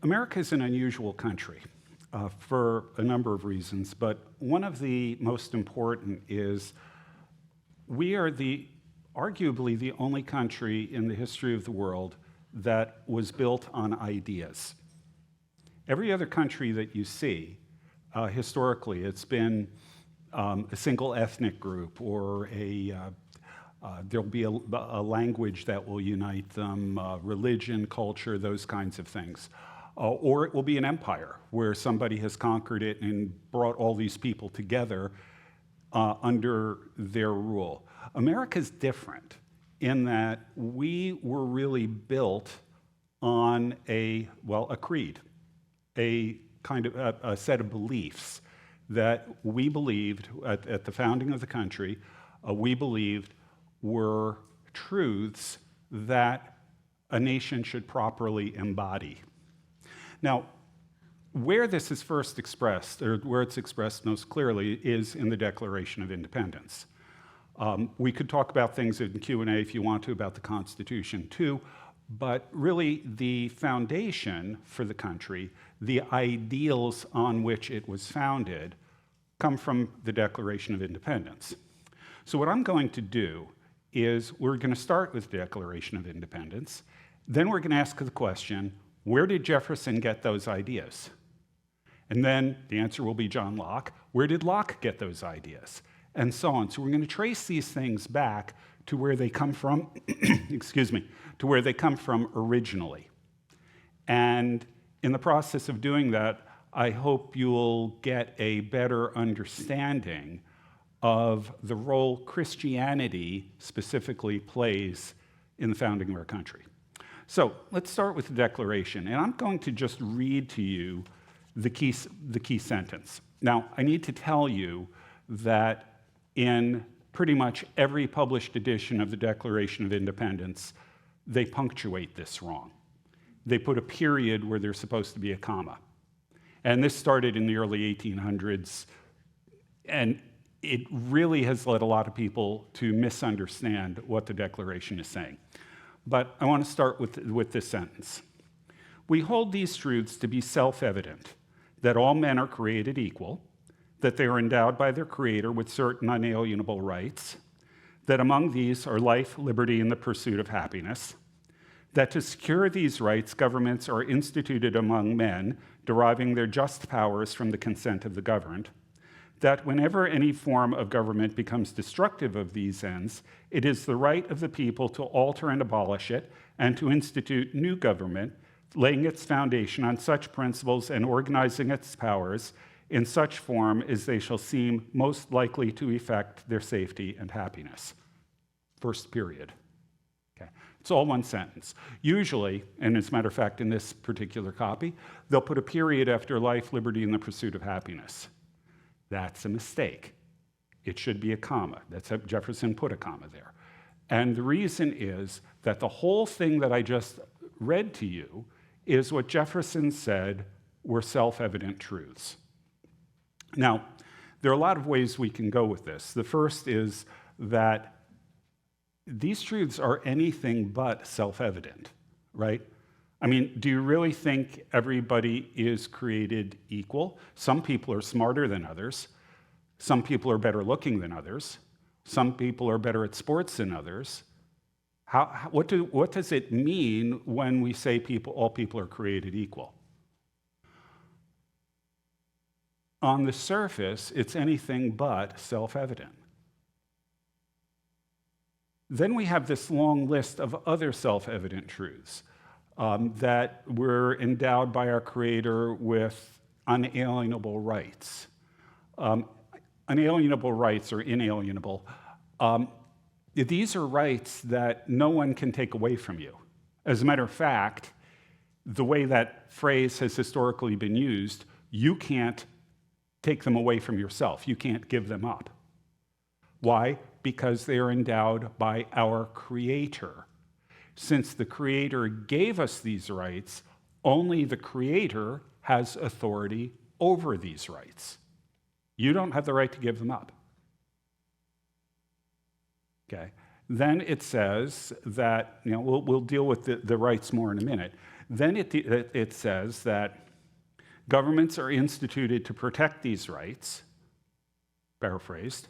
America is an unusual country for a number of reasons, but one of the most important is we are arguably the only country in the history of the world that was built on ideas. Every other country that you see, historically, it's been a single ethnic group, or there'll be a language that will unite them, religion, culture, those kinds of things. Or it will be an empire where somebody has conquered it and brought all these people together under their rule. America's different in that we were really built on a creed, a kind of a set of beliefs that we believed at the founding of the country, we believed were truths that a nation should properly embody. Now, where this is first expressed, or where it's expressed most clearly, is in the Declaration of Independence. We could talk about things in Q&A if you want to about the Constitution too, but really the foundation for the country, the ideals on which it was founded, come from the Declaration of Independence. So what I'm going to do is we're going to start with the Declaration of Independence, then we're going to ask the question, where did Jefferson get those ideas? And then the answer will be John Locke. Where did Locke get those ideas? And so on. So we're going to trace these things back to where they come from, to where they come from originally. And in the process of doing that, I hope you'll get a better understanding of the role Christianity specifically plays in the founding of our country. So let's start with the Declaration, and I'm going to just read to you the key sentence. Now, I need to tell you that in pretty much every published edition of the Declaration of Independence, they punctuate this wrong. They put a period where there's supposed to be a comma. And this started in the early 1800s, and it really has led a lot of people to misunderstand what the Declaration is saying. But I want to start with this sentence. We hold these truths to be self-evident, that all men are created equal, that they are endowed by their Creator with certain unalienable rights, that among these are life, liberty, and the pursuit of happiness, that to secure these rights, governments are instituted among men, deriving their just powers from the consent of the governed, that whenever any form of government becomes destructive of these ends, it is the right of the people to alter and abolish it, and to institute new government, laying its foundation on such principles and organizing its powers in such form as they shall seem most likely to effect their safety and happiness. First period. Okay. It's all one sentence. Usually, and as a matter of fact, in this particular copy, they'll put a period after life, liberty, and the pursuit of happiness. That's a mistake. It should be a comma. Jefferson put a comma there. And the reason is that the whole thing that I just read to you is what Jefferson said were self-evident truths. Now, there are a lot of ways we can go with this. The first is that these truths are anything but self-evident, right? I mean, do you really think everybody is created equal? Some people are smarter than others. Some people are better looking than others. Some people are better at sports than others. What does it mean when we say all people are created equal? On the surface, it's anything but self-evident. Then we have this long list of other self-evident truths. That we're endowed by our Creator with unalienable rights. Unalienable rights or inalienable. These are rights that no one can take away from you. As a matter of fact, the way that phrase has historically been used, you can't take them away from yourself. You can't give them up. Why? Because they are endowed by our Creator. Since the Creator gave us these rights, only the Creator has authority over these rights. You don't have the right to give them up. Okay? Then it says that, we'll deal with the rights more in a minute. Then it says that governments are instituted to protect these rights, paraphrased,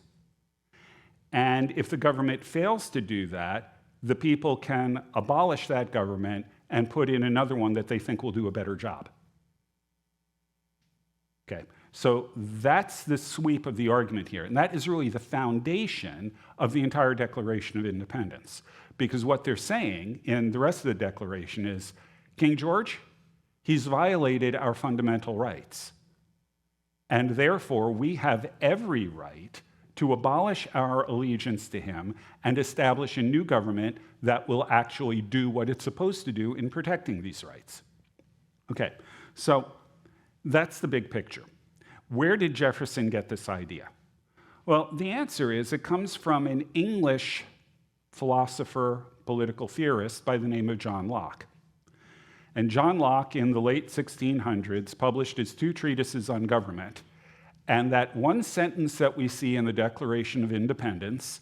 and if the government fails to do that, the people can abolish that government and put in another one that they think will do a better job. Okay, so that's the sweep of the argument here, and that is really the foundation of the entire Declaration of Independence, because what they're saying in the rest of the Declaration is, King George, he's violated our fundamental rights, and therefore we have every right to abolish our allegiance to him and establish a new government that will actually do what it's supposed to do in protecting these rights. Okay, so that's the big picture. Where did Jefferson get this idea? Well, the answer is it comes from an English philosopher, political theorist by the name of John Locke. And John Locke, in the late 1600s, published his 2 treatises on government. And that one sentence that we see in the Declaration of Independence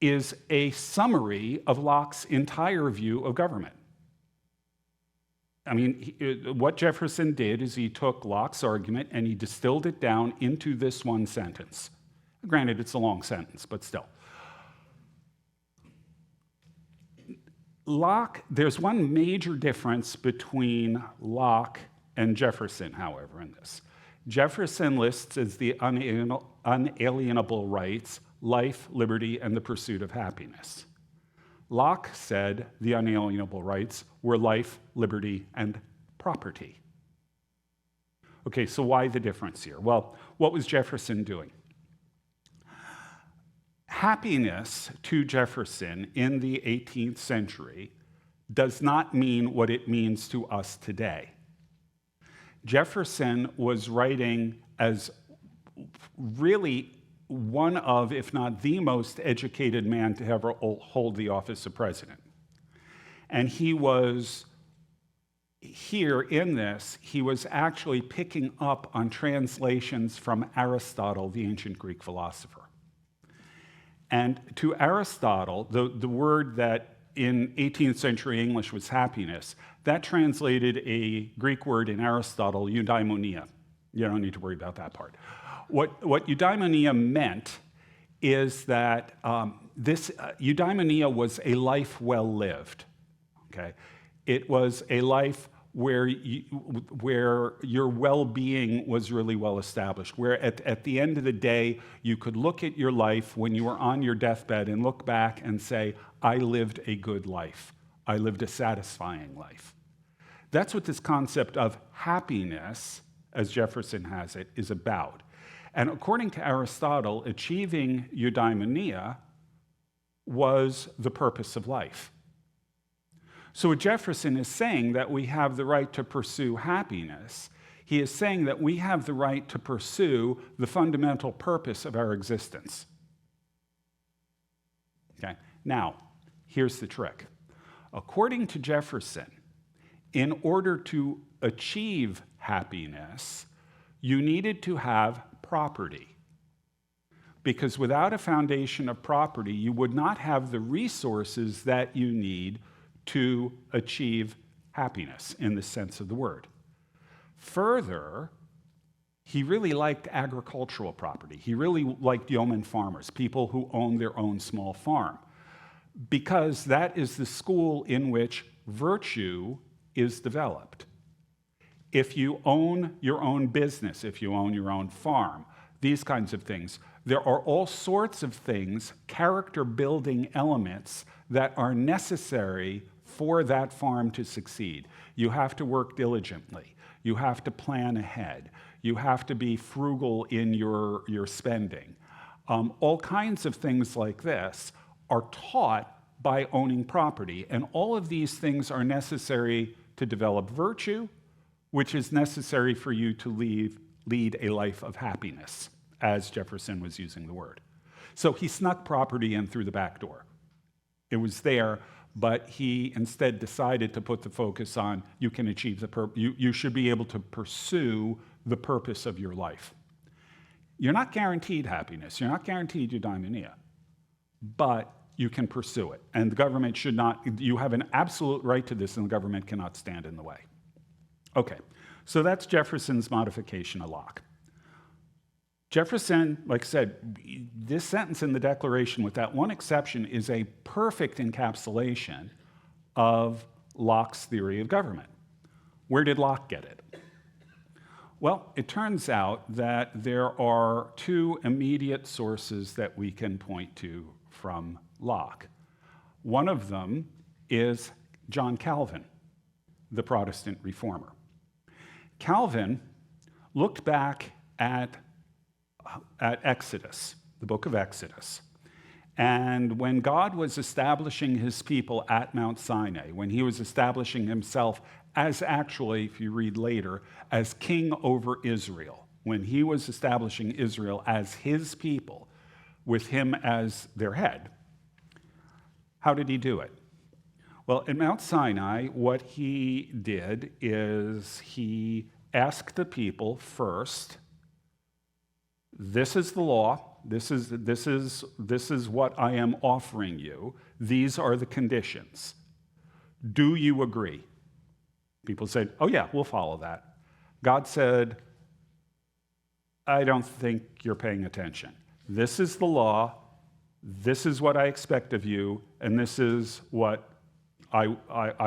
is a summary of Locke's entire view of government. I mean, what Jefferson did is he took Locke's argument and he distilled it down into this one sentence. Granted, it's a long sentence, but still. Locke, there's one major difference between Locke and Jefferson, however, in this. Jefferson lists as the unalienable rights life, liberty, and the pursuit of happiness. Locke said the unalienable rights were life, liberty, and property. Okay, so why the difference here? Well, what was Jefferson doing? Happiness to Jefferson in the 18th century does not mean what it means to us today. Jefferson was writing as really one of, if not the most educated man to ever hold the office of president. And he was here in this, he was actually picking up on translations from Aristotle, the ancient Greek philosopher. And to Aristotle, the word that in 18th century English was happiness, that translated a Greek word in Aristotle, eudaimonia. You don't need to worry about that part. What eudaimonia meant is that eudaimonia was a life well lived. Okay, it was a life where your well-being was really well established, where at the end of the day, you could look at your life when you were on your deathbed and look back and say, I lived a good life. I lived a satisfying life. That's what this concept of happiness, as Jefferson has it, is about. And according to Aristotle, achieving eudaimonia was the purpose of life. So what Jefferson is saying that we have the right to pursue happiness, he is saying that we have the right to pursue the fundamental purpose of our existence. Okay? Now, here's the trick. According to Jefferson, in order to achieve happiness, you needed to have property. Because without a foundation of property, you would not have the resources that you need to achieve happiness in the sense of the word. Further, he really liked agricultural property. He really liked yeoman farmers, people who own their own small farm, because that is the school in which virtue is developed. If you own your own business, if you own your own farm, these kinds of things, there are all sorts of things, character-building elements that are necessary for that farm to succeed. You have to work diligently. You have to plan ahead. You have to be frugal in your spending. All kinds of things like this are taught by owning property, and all of these things are necessary to develop virtue, which is necessary for you to lead a life of happiness, as Jefferson was using the word. So he snuck property in through the back door. It was there, but he instead decided to put the focus on you can achieve the purpose. You should be able to pursue the purpose of your life. You're not guaranteed happiness. You're not guaranteed eudaimonia, but you can pursue it. And the government should not, you have an absolute right to this, and the government cannot stand in the way. Okay, so that's Jefferson's modification of Locke. Jefferson, like I said, this sentence in the Declaration, with that one exception, is a perfect encapsulation of Locke's theory of government. Where did Locke get it? Well, it turns out that there are two immediate sources that we can point to from Locke. One of them is John Calvin, the Protestant reformer. Calvin looked back at Exodus, the book of Exodus. And when God was establishing his people at Mount Sinai, when he was establishing himself as actually, if you read later, as king over Israel, when he was establishing Israel as his people, with him as their head, how did he do it? Well, at Mount Sinai, what he did is he asked the people first, this is the law, this is what I am offering you, these are the conditions. Do you agree? People said, oh yeah, we'll follow that. God said, I don't think you're paying attention. This is the law, this is what I expect of you, and this is what I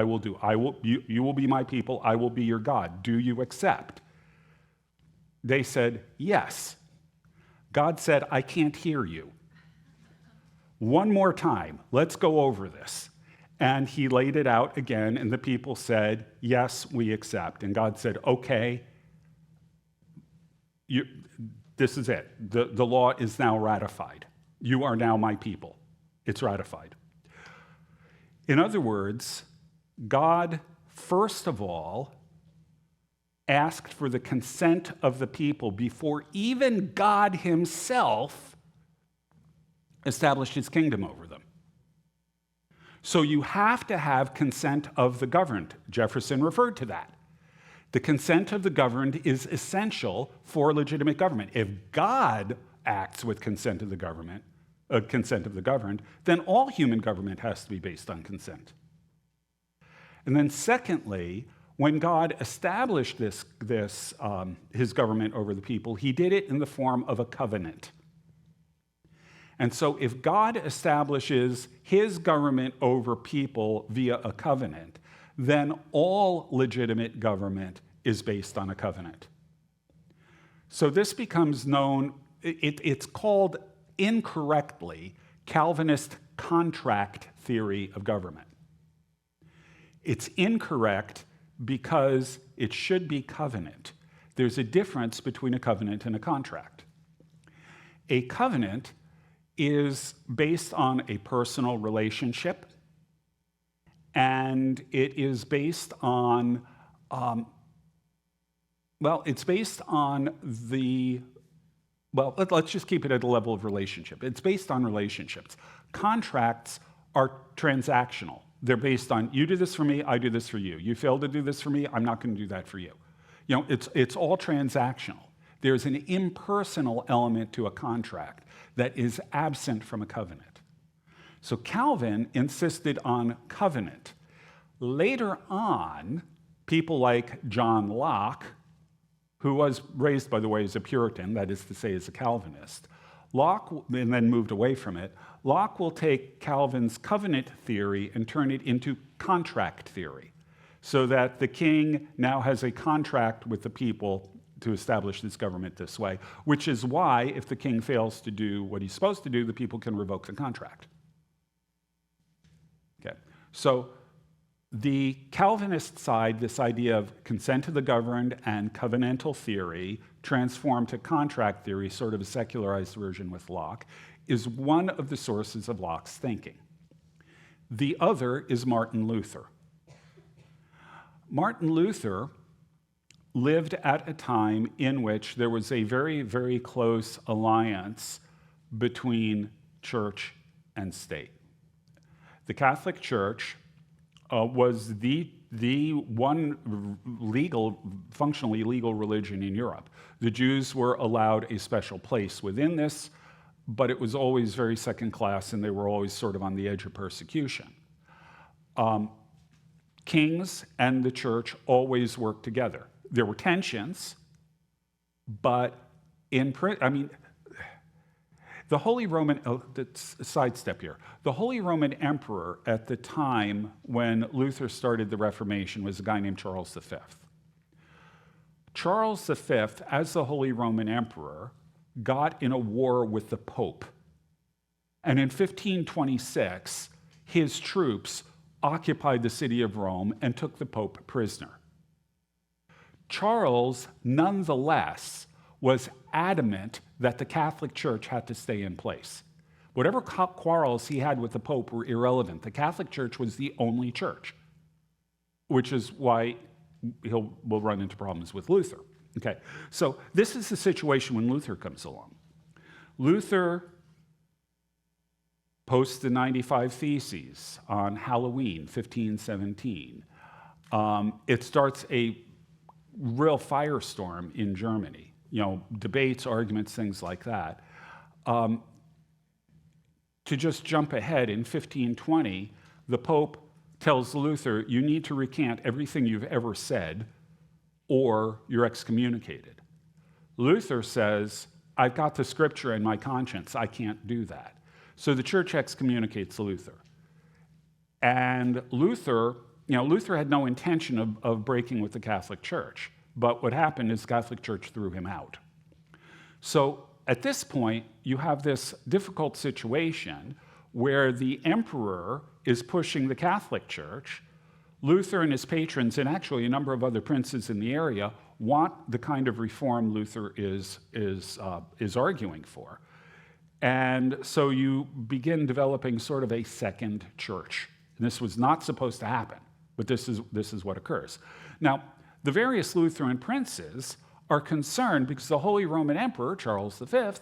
will do. You will be my people, I will be your God. Do you accept? They said, yes. God said, I can't hear you. One more time, let's go over this. And he laid it out again, and the people said, yes, we accept. And God said, okay, this is it. The law is now ratified. You are now my people. It's ratified. In other words, God, first of all, asked for the consent of the people before even God himself established his kingdom over them. So you have to have consent of the governed. Jefferson referred to that. The consent of the governed is essential for legitimate government. If God acts with consent of the government, then all human government has to be based on consent. And then secondly, when God established his government over the people, he did it in the form of a covenant. And so if God establishes his government over people via a covenant, then all legitimate government is based on a covenant. So this becomes known, it's called incorrectly Calvinist contract theory of government. It's incorrect because it should be covenant. There's a difference between a covenant and a contract. A covenant is based on a personal relationship, and it is based on, let's just keep it at the level of relationship. It's based on relationships. Contracts are transactional. They're based on, you do this for me, I do this for you. You fail to do this for me, I'm not going to do that for you. It's all transactional. There's an impersonal element to a contract that is absent from a covenant. So Calvin insisted on covenant. Later on, people like John Locke, who was raised, by the way, as a Puritan, that is to say, as a Calvinist, and then moved away from it, Locke will take Calvin's covenant theory and turn it into contract theory, so that the king now has a contract with the people to establish this government this way, which is why, if the king fails to do what he's supposed to do, the people can revoke the contract. Okay, so the Calvinist side, this idea of consent of the governed and covenantal theory, transformed to contract theory, sort of a secularized version with Locke, is one of the sources of Locke's thinking. The other is Martin Luther. Martin Luther lived at a time in which there was a very, very close alliance between church and state. The Catholic Church was the one functionally legal religion in Europe. The Jews were allowed a special place within this but it was always very second class, and they were always sort of on the edge of persecution. Kings and the church always worked together. There were tensions, but the Holy Roman, sidestep here. The Holy Roman Emperor at the time when Luther started the Reformation was a guy named Charles V. Charles V, as the Holy Roman Emperor, got in a war with the Pope. And in 1526, his troops occupied the city of Rome and took the Pope prisoner. Charles, nonetheless, was adamant that the Catholic Church had to stay in place. Whatever quarrels he had with the Pope were irrelevant. The Catholic Church was the only church, which is why we'll run into problems with Luther. Okay, so this is the situation when Luther comes along. Luther posts the 95 Theses on Halloween, 1517. It starts a real firestorm in Germany. Debates, arguments, things like that. To just jump ahead, in 1520, the Pope tells Luther, you need to recant everything you've ever said, or you're excommunicated. Luther says, I've got the scripture in my conscience, I can't do that. So the church excommunicates Luther. And Luther had no intention of breaking with the Catholic Church. But what happened is the Catholic Church threw him out. So at this point, you have this difficult situation where the emperor is pushing the Catholic Church. Luther and his patrons, and actually a number of other princes in the area, want the kind of reform Luther is arguing for. And so you begin developing sort of a second church. And this was not supposed to happen, but this is what occurs. Now, the various Lutheran princes are concerned because the Holy Roman Emperor, Charles V,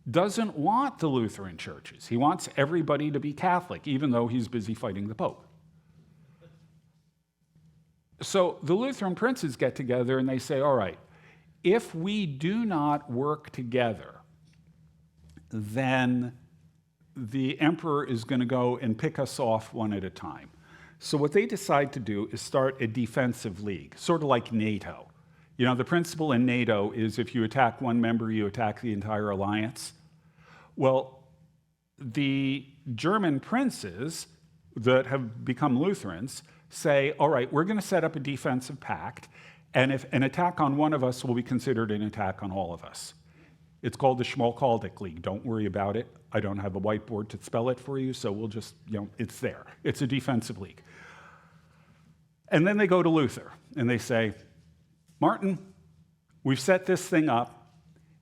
doesn't want the Lutheran churches. He wants everybody to be Catholic, even though he's busy fighting the Pope. So the Lutheran princes get together and they say, all right, if we do not work together, then the emperor is going to go and pick us off one at a time. So what they decide to do is start a defensive league, sort of like NATO. The principle in NATO is if you attack one member, you attack the entire alliance. Well, the German princes that have become Lutherans say, all right, we're going to set up a defensive pact, and if an attack on one of us will be considered an attack on all of us. It's called the Schmalkaldic League. Don't worry about it. I don't have a whiteboard to spell it for you, so we'll just, it's there. It's a defensive league. And then they go to Luther, and they say, Martin, we've set this thing up.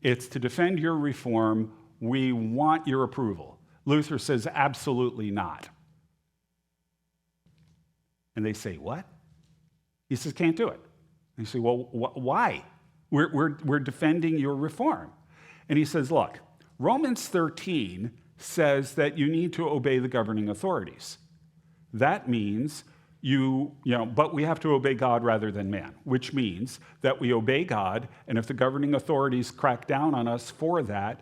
It's to defend your reform. We want your approval. Luther says, absolutely not. And they say, what? He says, can't do it. And you say, well, why? We're defending your reform. And he says, look, Romans 13 says that you need to obey the governing authorities. That means but we have to obey God rather than man, which means that we obey God, and if the governing authorities crack down on us for that,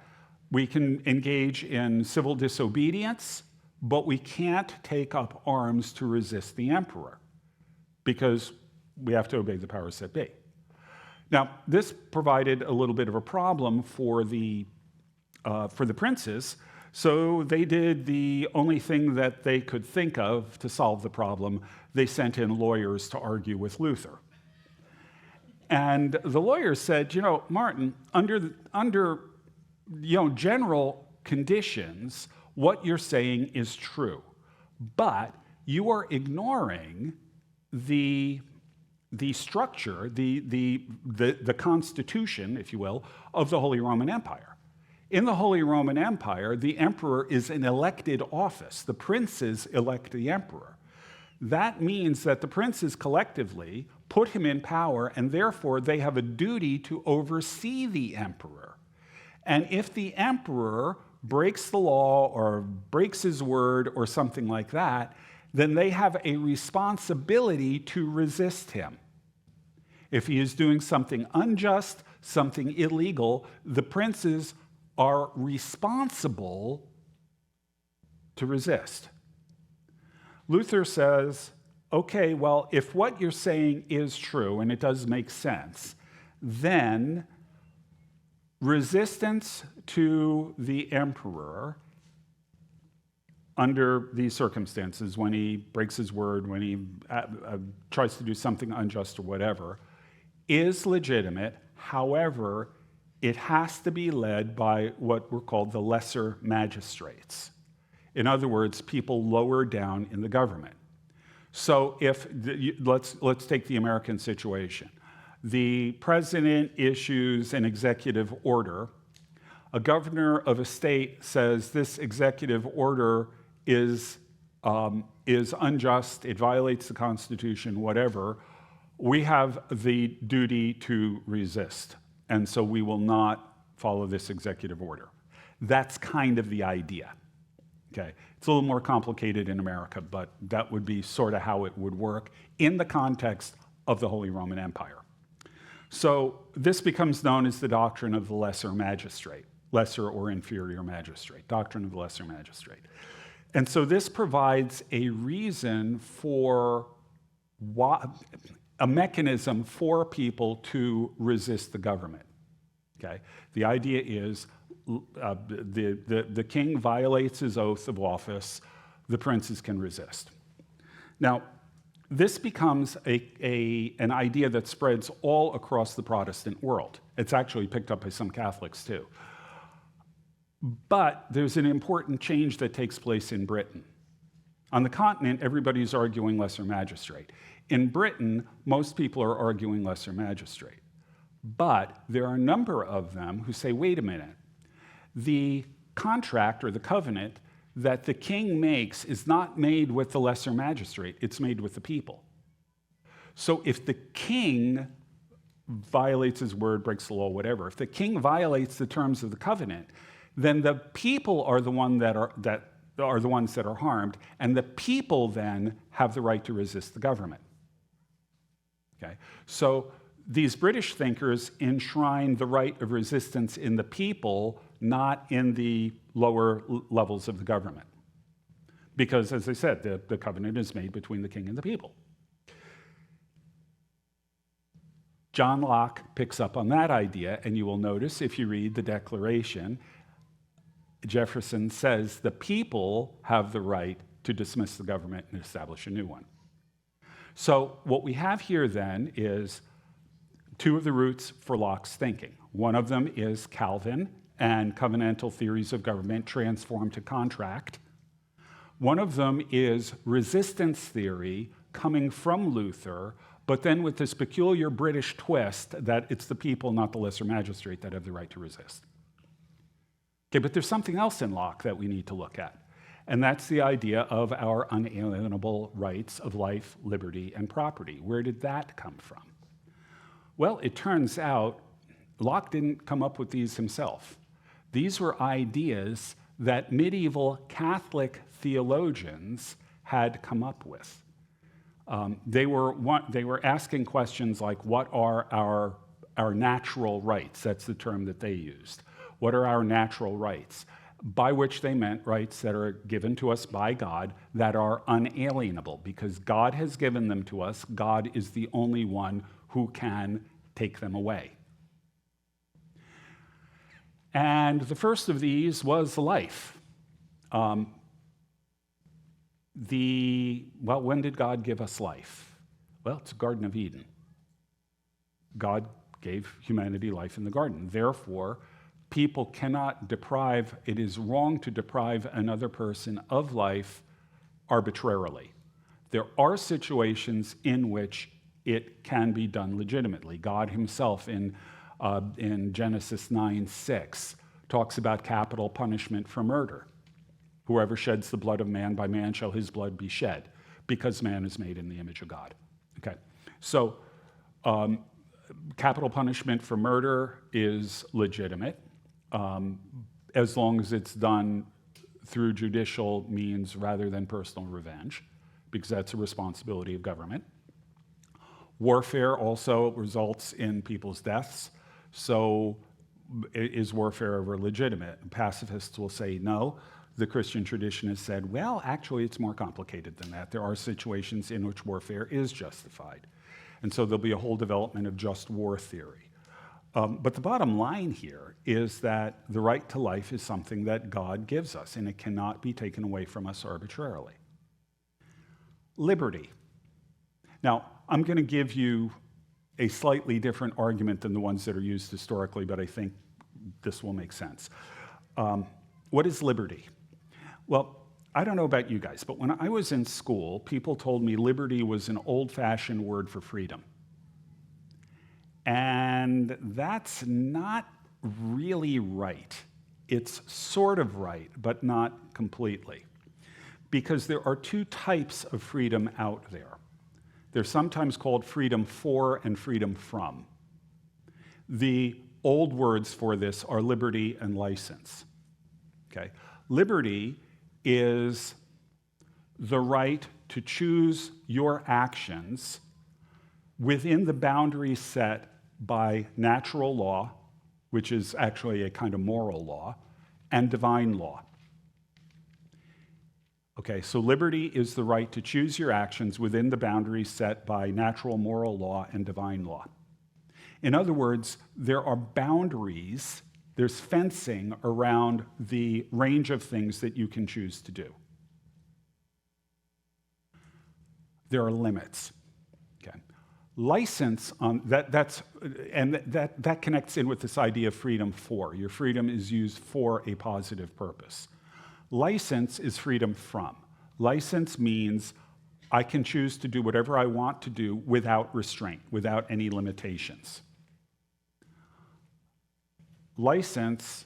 we can engage in civil disobedience, but we can't take up arms to resist the emperor because we have to obey the powers that be. Now, this provided a little bit of a problem for the princes, so they did the only thing that they could think of to solve the problem. They sent in lawyers to argue with Luther. And the lawyers said, Martin, under general conditions, what you're saying is true, but you are ignoring the structure, the constitution, if you will, of the Holy Roman Empire. In the Holy Roman Empire, the emperor is an elected office. The princes elect the emperor. That means that the princes collectively put him in power, and therefore they have a duty to oversee the emperor. And if the emperor breaks the law or breaks his word or something like that, then they have a responsibility to resist him. If he is doing something unjust, something illegal, the princes are responsible to resist. Luther says, okay, well, if what you're saying is true, and it does make sense, then resistance to the emperor under these circumstances, when he breaks his word, when he tries to do something unjust or whatever, is legitimate. However, it has to be led by what were called the lesser magistrates. In other words, people lower down in the government. So let's take the American situation. The president issues an executive order. A governor of a state says this executive order is unjust, it violates the Constitution, whatever. We have the duty to resist, and so we will not follow this executive order. That's kind of the idea. Okay, it's a little more complicated in America, but that would be sort of how it would work in the context of the Holy Roman Empire. So this becomes known as the doctrine of the lesser magistrate, lesser or inferior magistrate, doctrine of the lesser magistrate. And so this provides a reason for a mechanism for people to resist the government. Okay, the idea is the king violates his oath of office, the princes can resist. Now, this becomes an idea that spreads all across the Protestant world. It's actually picked up by some Catholics too. But there's an important change that takes place in Britain. On the continent, everybody's arguing lesser magistrate. In Britain, most people are arguing lesser magistrate. But there are a number of them who say, wait a minute, the contract or the covenant that the king makes is not made with the lesser magistrate, it's made with the people. So if the king violates his word, breaks the law, whatever, if the king violates the terms of the covenant, then the people are the ones that are harmed, and the people then have the right to resist the government. Okay? So these British thinkers enshrine the right of resistance in the people, not in the lower levels of the government. Because, as I said, the covenant is made between the king and the people. John Locke picks up on that idea, and you will notice if you read the Declaration, Jefferson says the people have the right to dismiss the government and establish a new one. So what we have here then is two of the roots for Locke's thinking. One of them is Calvin and covenantal theories of government transformed to contract. One of them is resistance theory coming from Luther, but then with this peculiar British twist that it's the people, not the lesser magistrate, that have the right to resist. Okay, but there's something else in Locke that we need to look at, and that's the idea of our unalienable rights of life, liberty, and property. Where did that come from? Well, it turns out Locke didn't come up with these himself. These were ideas that medieval Catholic theologians had come up with. They were asking questions like, what are our natural rights? That's the term that they used. What are our natural rights? By which they meant rights that are given to us by God that are unalienable, because God has given them to us. God is the only one who can take them away. And the first of these was life. When did God give us life? Well, it's the Garden of Eden. God gave humanity life in the garden. Therefore, people cannot deprive, it is wrong to deprive another person of life arbitrarily. There are situations in which it can be done legitimately. God himself in Genesis 9:6 talks about capital punishment for murder. Whoever sheds the blood of man, by man shall his blood be shed, because man is made in the image of God. Okay, so capital punishment for murder is legitimate, as long as it's done through judicial means rather than personal revenge, because that's a responsibility of government. Warfare also results in people's deaths, so is warfare ever legitimate? Pacifists will say no. The Christian tradition has said, well, actually, it's more complicated than that. There are situations in which warfare is justified. And so there'll be a whole development of just war theory. But the bottom line here is that the right to life is something that God gives us, and it cannot be taken away from us arbitrarily. Liberty. Now, I'm going to give you a slightly different argument than the ones that are used historically, but I think this will make sense. What is liberty? Well, I don't know about you guys, but when I was in school, people told me liberty was an old-fashioned word for freedom. And that's not really right. It's sort of right, but not completely. Because there are two types of freedom out there. They're sometimes called freedom for and freedom from. The old words for this are liberty and license. Okay? Liberty is the right to choose your actions within the boundaries set by natural law, which is actually a kind of moral law, and divine law. Okay, so liberty is the right to choose your actions within the boundaries set by natural moral law and divine law. In other words, there are boundaries, there's fencing around the range of things that you can choose to do. There are limits. Okay. License, that connects in with this idea of freedom for. Your freedom is used for a positive purpose. License is freedom from. License means I can choose to do whatever I want to do without restraint, without any limitations. License,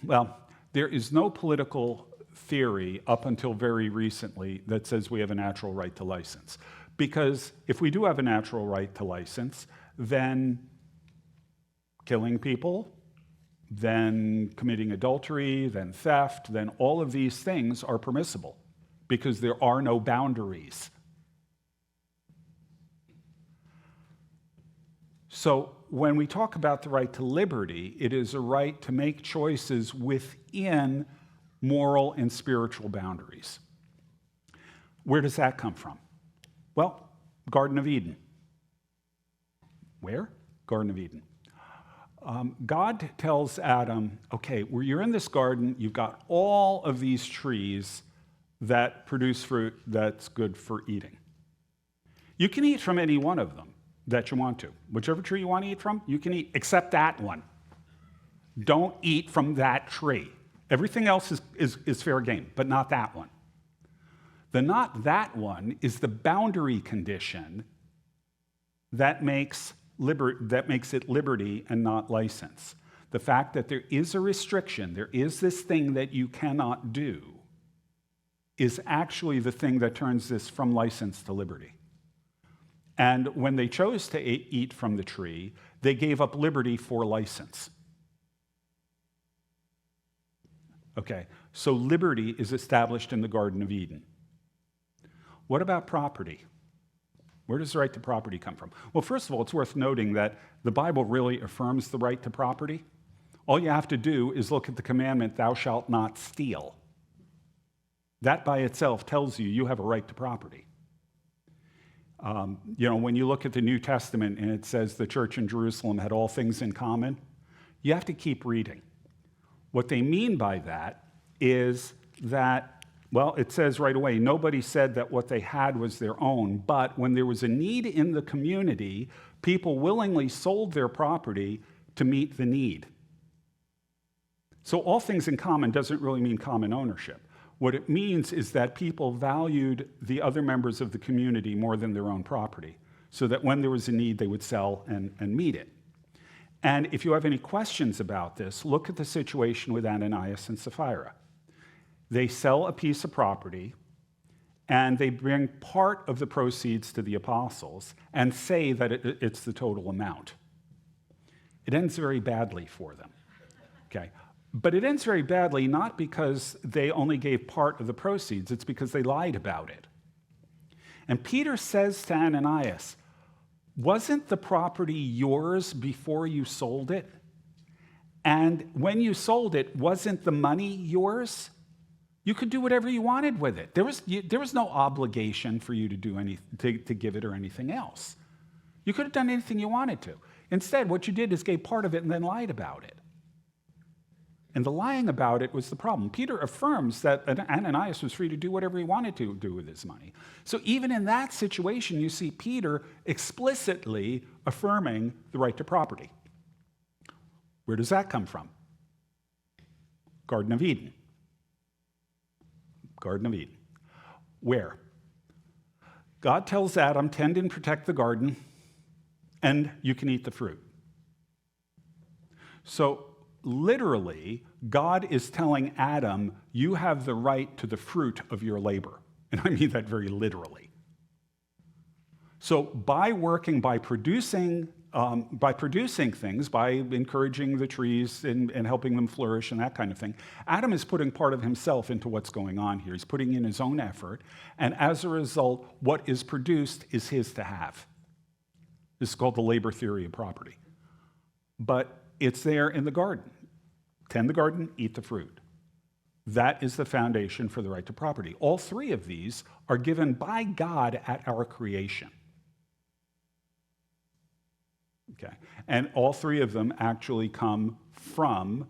well, there is no political theory up until very recently that says we have a natural right to license. Because if we do have a natural right to license, then killing people, then committing adultery, then theft, then all of these things are permissible because there are no boundaries. So when we talk about the right to liberty, it is a right to make choices within moral and spiritual boundaries. Where does that come from? Well, Garden of Eden. Where? Garden of Eden. God tells Adam, okay, where you're in this garden, you've got all of these trees that produce fruit that's good for eating. You can eat from any one of them that you want to. Whichever tree you want to eat from, you can eat, except that one. Don't eat from that tree. Everything else is fair game, but not that one. The not that one is the boundary condition that makes it liberty and not license. The fact that there is a restriction, there is this thing that you cannot do, is actually the thing that turns this from license to liberty. And when they chose to eat from the tree, they gave up liberty for license. Okay, so liberty is established in the Garden of Eden. What about property? Where does the right to property come from? Well, first of all, it's worth noting that the Bible really affirms the right to property. All you have to do is look at the commandment, thou shalt not steal. That by itself tells you you have a right to property. When you look at the New Testament and it says the church in Jerusalem had all things in common, you have to keep reading. What they mean by that is that, well, it says right away, nobody said that what they had was their own, but when there was a need in the community, people willingly sold their property to meet the need. So all things in common doesn't really mean common ownership. What it means is that people valued the other members of the community more than their own property, so that when there was a need, they would sell and meet it. And if you have any questions about this, look at the situation with Ananias and Sapphira. They sell a piece of property, and they bring part of the proceeds to the apostles and say that it's the total amount. It ends very badly for them. Okay. But it ends very badly not because they only gave part of the proceeds, it's because they lied about it. And Peter says to Ananias, wasn't the property yours before you sold it? And when you sold it, wasn't the money yours? You could do whatever you wanted with it. There was no obligation for you to do to give it or anything else. You could have done anything you wanted to. Instead, what you did is gave part of it and then lied about it. And the lying about it was the problem. Peter affirms that Ananias was free to do whatever he wanted to do with his money. So even in that situation, you see Peter explicitly affirming the right to property. Where does that come from? Garden of Eden. Garden of Eden. Where? God tells Adam, tend and protect the garden, and you can eat the fruit. So literally, God is telling Adam, you have the right to the fruit of your labor. And I mean that very literally. So by working, by producing things, by encouraging the trees and helping them flourish and that kind of thing, Adam is putting part of himself into what's going on here. He's putting in his own effort, and as a result, what is produced is his to have. This is called the labor theory of property. But it's there in the garden. Tend the garden, eat the fruit. That is the foundation for the right to property. All three of these are given by God at our creation. Okay, and all three of them actually come from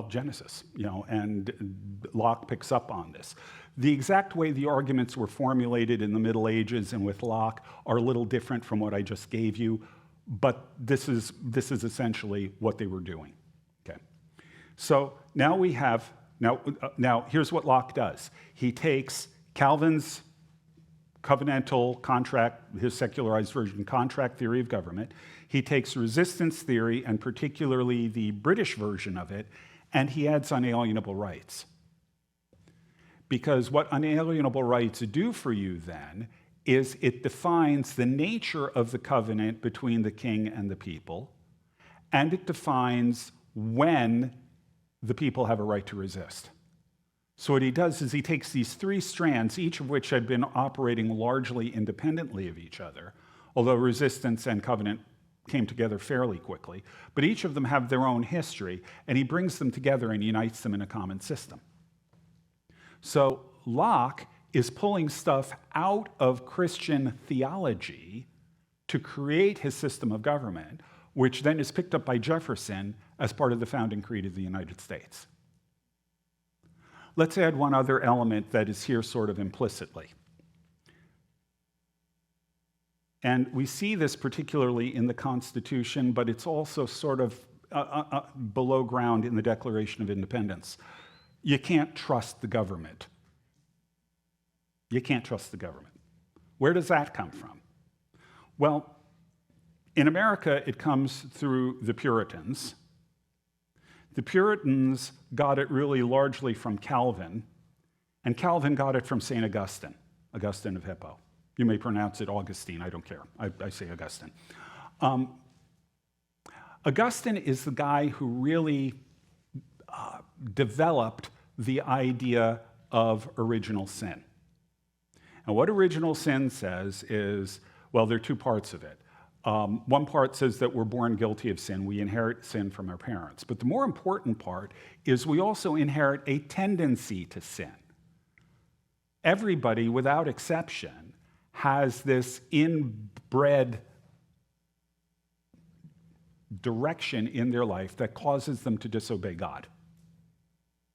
Genesis, and Locke picks up on this. The exact way the arguments were formulated in the Middle Ages and with Locke are a little different from what I just gave you, but this is essentially what they were doing. Okay, so now we have now here's what Locke does. He takes Calvin's covenantal contract, his secularized version, contract theory of government. He takes resistance theory, and particularly the British version of it, and he adds unalienable rights. Because what unalienable rights do for you then is it defines the nature of the covenant between the king and the people, and it defines when the people have a right to resist. So what he does is he takes these three strands, each of which had been operating largely independently of each other, although resistance and covenant came together fairly quickly, but each of them have their own history, and he brings them together and unites them in a common system. So Locke is pulling stuff out of Christian theology to create his system of government, which then is picked up by Jefferson as part of the founding creed of the United States. Let's add one other element that is here sort of implicitly. And we see this particularly in the Constitution, but it's also sort of below ground in the Declaration of Independence. You can't trust the government. You can't trust the government. Where does that come from? Well, in America, it comes through the Puritans. The Puritans got it really largely from Calvin, and Calvin got it from St. Augustine, Augustine of Hippo. You may pronounce it Augustine, I don't care. I say Augustine. Augustine is the guy who really developed the idea of original sin. And what original sin says is, well, there are two parts of it. One part says that we're born guilty of sin. We inherit sin from our parents. But the more important part is we also inherit a tendency to sin. Everybody, without exception, has this inbred direction in their life that causes them to disobey God.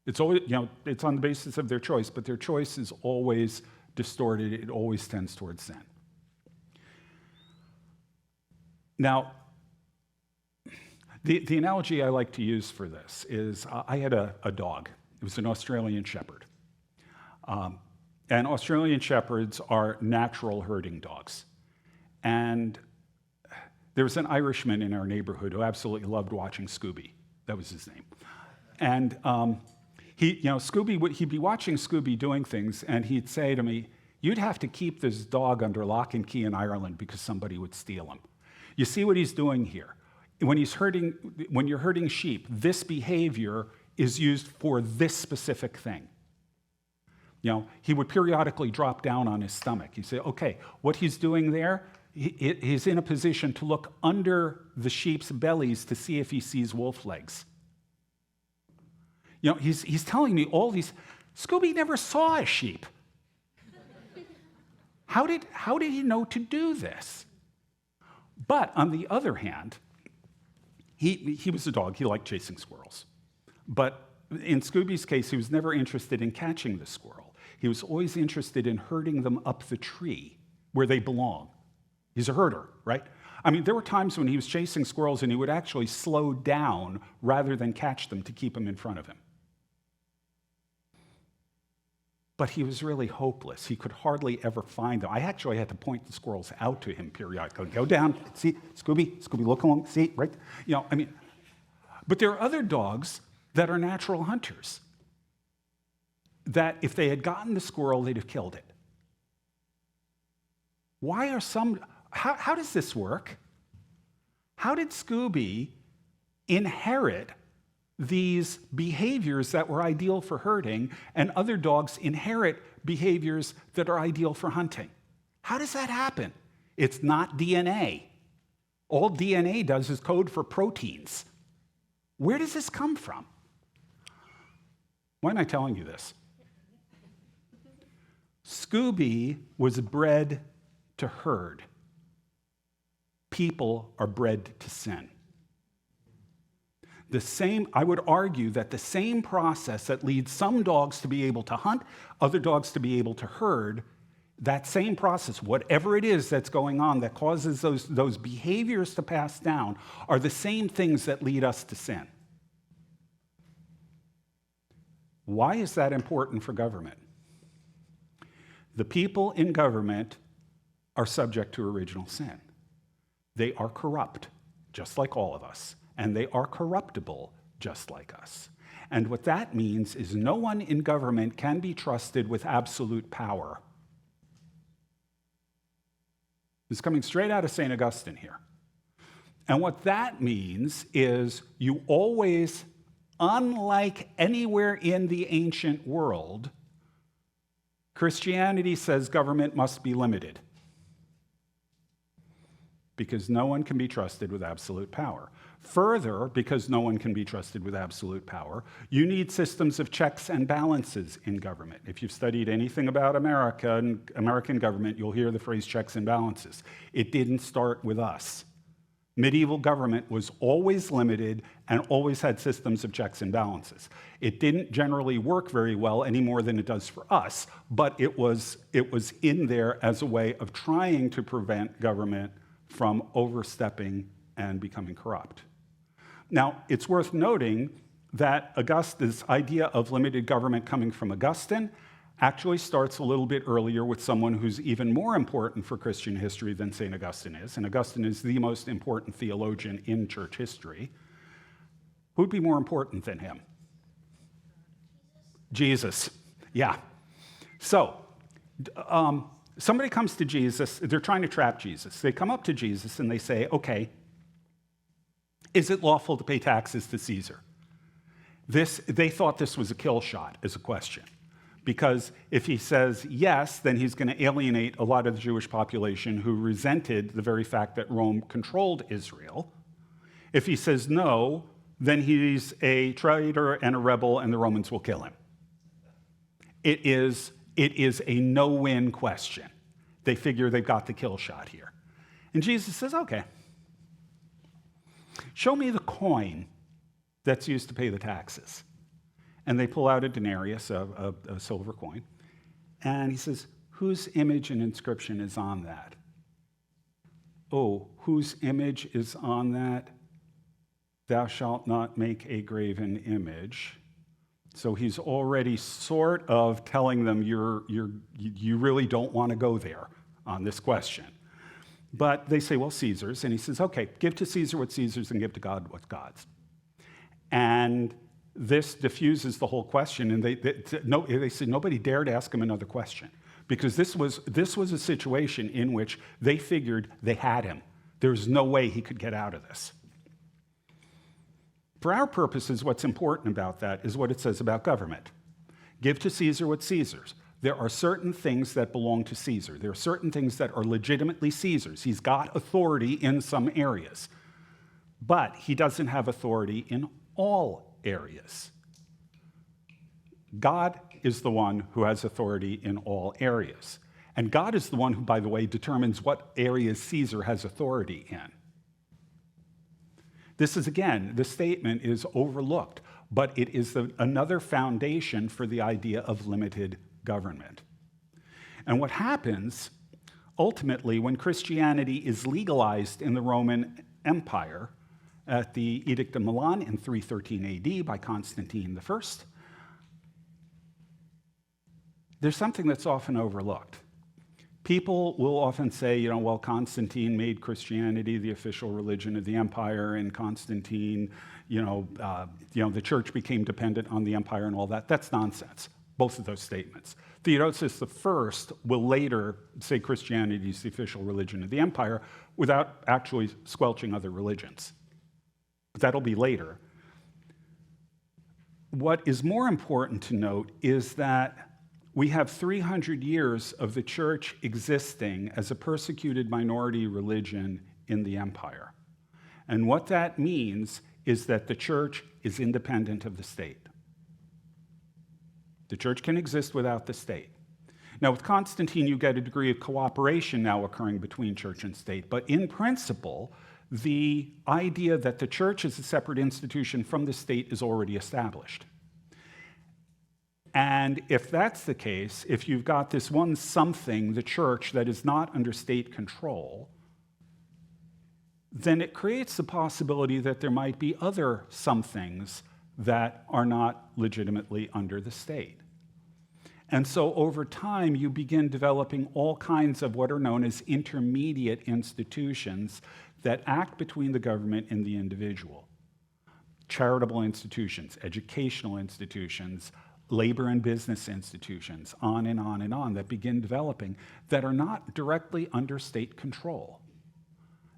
It's always, it's on the basis of their choice, but their choice is always distorted. It always tends towards sin. Now, the analogy I like to use for this is I had a dog. It was an Australian Shepherd. And Australian Shepherds are natural herding dogs. And there was an Irishman in our neighborhood who absolutely loved watching Scooby. That was his name. And Scooby, he'd be watching Scooby doing things, and he'd say to me, "You'd have to keep this dog under lock and key in Ireland because somebody would steal him." You see what he's doing here? When you're herding sheep, this behavior is used for this specific thing. He would periodically drop down on his stomach. He'd say, okay, what he's doing there, He's in a position to look under the sheep's bellies to see if he sees wolf legs. He's telling me all these. Scooby never saw a sheep. How did he know to do this? But on the other hand, he was a dog. He liked chasing squirrels. But in Scooby's case, he was never interested in catching the squirrel. He was always interested in herding them up the tree where they belong. He's a herder, right? I mean, there were times when he was chasing squirrels and he would actually slow down rather than catch them to keep them in front of him. But he was really hopeless. He could hardly ever find them. I actually had to point the squirrels out to him periodically. Go down, see, Scooby, look along, see, right? But there are other dogs that are natural hunters, that if they had gotten the squirrel, they'd have killed it. How does this work? How did Scooby inherit these behaviors that were ideal for herding, and other dogs inherit behaviors that are ideal for hunting? How does that happen? It's not DNA. All DNA does is code for proteins. Where does this come from? Why am I telling you this? Scooby was bred to herd. People are bred to sin. I would argue that the same process that leads some dogs to be able to hunt, other dogs to be able to herd, that same process, whatever it is that's going on that causes those behaviors to pass down, are the same things that lead us to sin. Why is that important for government? The people in government are subject to original sin. They are corrupt, just like all of us. And they are corruptible, just like us. And what that means is no one in government can be trusted with absolute power. This is coming straight out of St. Augustine here. And what that means is you always, unlike anywhere in the ancient world, Christianity says government must be limited, because no one can be trusted with absolute power. Further, because no one can be trusted with absolute power, you need systems of checks and balances in government. If you've studied anything about America and American government, you'll hear the phrase checks and balances. It didn't start with us. Medieval government was always limited and always had systems of checks and balances. It didn't generally work very well any more than it does for us, but it was in there as a way of trying to prevent government from overstepping and becoming corrupt. Now, it's worth noting that this idea of limited government coming from Augustine actually starts a little bit earlier with someone who's even more important for Christian history than St. Augustine is. And Augustine is the most important theologian in church history. Who'd be more important than him? Jesus. Yeah. So, somebody comes to Jesus. They're trying to trap Jesus. They come up to Jesus and they say, okay, is it lawful to pay taxes to Caesar? They thought this was a kill shot as a question, because if he says yes, then he's going to alienate a lot of the Jewish population who resented the very fact that Rome controlled Israel. If he says no, then he's a traitor and a rebel, and the Romans will kill him. It is a no-win question. They figure they've got the kill shot here. And Jesus says, okay, show me the coin that's used to pay the taxes. And they pull out a denarius, a silver coin, and he says, whose image and inscription is on that? Oh, whose image is on that? Thou shalt not make a graven image. So he's already sort of telling them you really don't want to go there on this question. But they say, well, Caesar's. And he says, okay, give to Caesar what's Caesar's and give to God what's God's. And this diffuses the whole question. And they said nobody dared ask him another question, because this was a situation in which they figured they had him. There's no way he could get out of this. For our purposes, what's important about that is what it says about government. Give to Caesar what's Caesar's. there are certain things that belong to Caesar. There are certain things that are legitimately Caesar's. He's got authority in some areas, but he doesn't have authority in all areas. God is the one who has authority in all areas. And God is the one who, by the way, determines what areas Caesar has authority in. This is, again, the statement is overlooked, but it is another foundation for the idea of limited government. And what happens, ultimately, when Christianity is legalized in the Roman Empire at the Edict of Milan in 313 AD by Constantine I, there's something that's often overlooked. People will often say, well, Constantine made Christianity the official religion of the empire, and Constantine, the church became dependent on the empire and all that. That's nonsense, both of those statements. Theodosius I will later say Christianity is the official religion of the empire without actually squelching other religions. But that'll be later. What is more important to note is that we have 300 years of the church existing as a persecuted minority religion in the empire. And what that means is that the church is independent of the state. The church can exist without the state. Now, with Constantine, you get a degree of cooperation now occurring between church and state, but in principle, the idea that the church is a separate institution from the state is already established. And if that's the case, if you've got this one something, the church, that is not under state control, then it creates the possibility that there might be other somethings that are not legitimately under the state. And so over time, you begin developing all kinds of what are known as intermediate institutions that act between the government and the individual. Charitable institutions, educational institutions, labor and business institutions, on and on and on, that begin developing that are not directly under state control.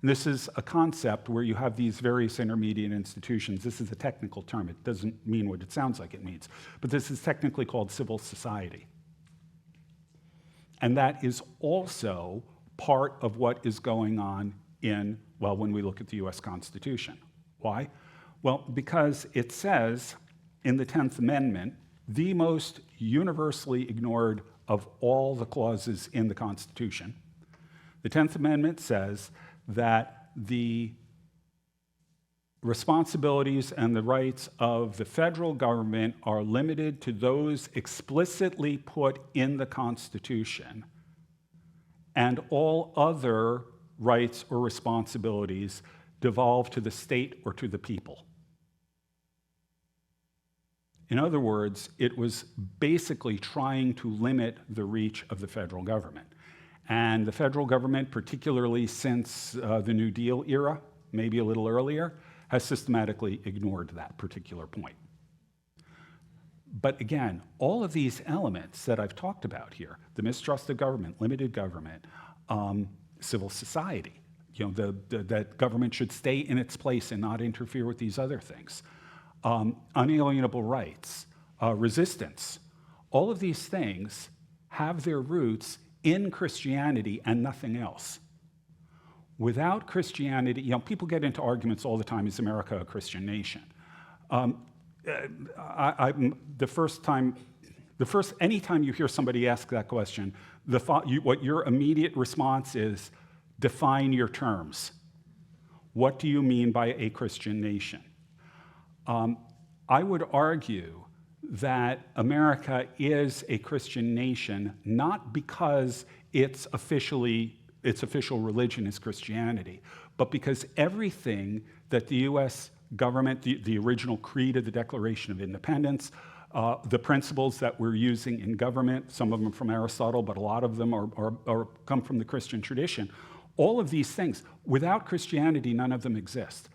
And this is a concept where you have these various intermediate institutions. This is a technical term. It doesn't mean what it sounds like it means. But this is technically called civil society. And that is also part of what is going on when we look at the US Constitution. Why? Well, because it says in the 10th Amendment, the most universally ignored of all the clauses in the Constitution, the 10th Amendment says that the responsibilities and the rights of the federal government are limited to those explicitly put in the Constitution, and all other rights or responsibilities devolve to the state or to the people. In other words, it was basically trying to limit the reach of the federal government. And the federal government, particularly since the New Deal era, maybe a little earlier, has systematically ignored that particular point. But again, all of these elements that I've talked about here, the mistrust of government, limited government, civil society, that government should stay in its place and not interfere with these other things, unalienable rights, resistance, all of these things have their roots in Christianity and nothing else. Without Christianity, people get into arguments all the time, is America a Christian nation? Anytime you hear somebody ask that question, what your immediate response is, define your terms. What do you mean by a Christian nation? I would argue that America is a Christian nation, not because its official religion is Christianity, but because everything that the US government, the original creed of the Declaration of Independence, the principles that we're using in government, some of them from Aristotle, but a lot of them come from the Christian tradition, all of these things, without Christianity, none of them exist.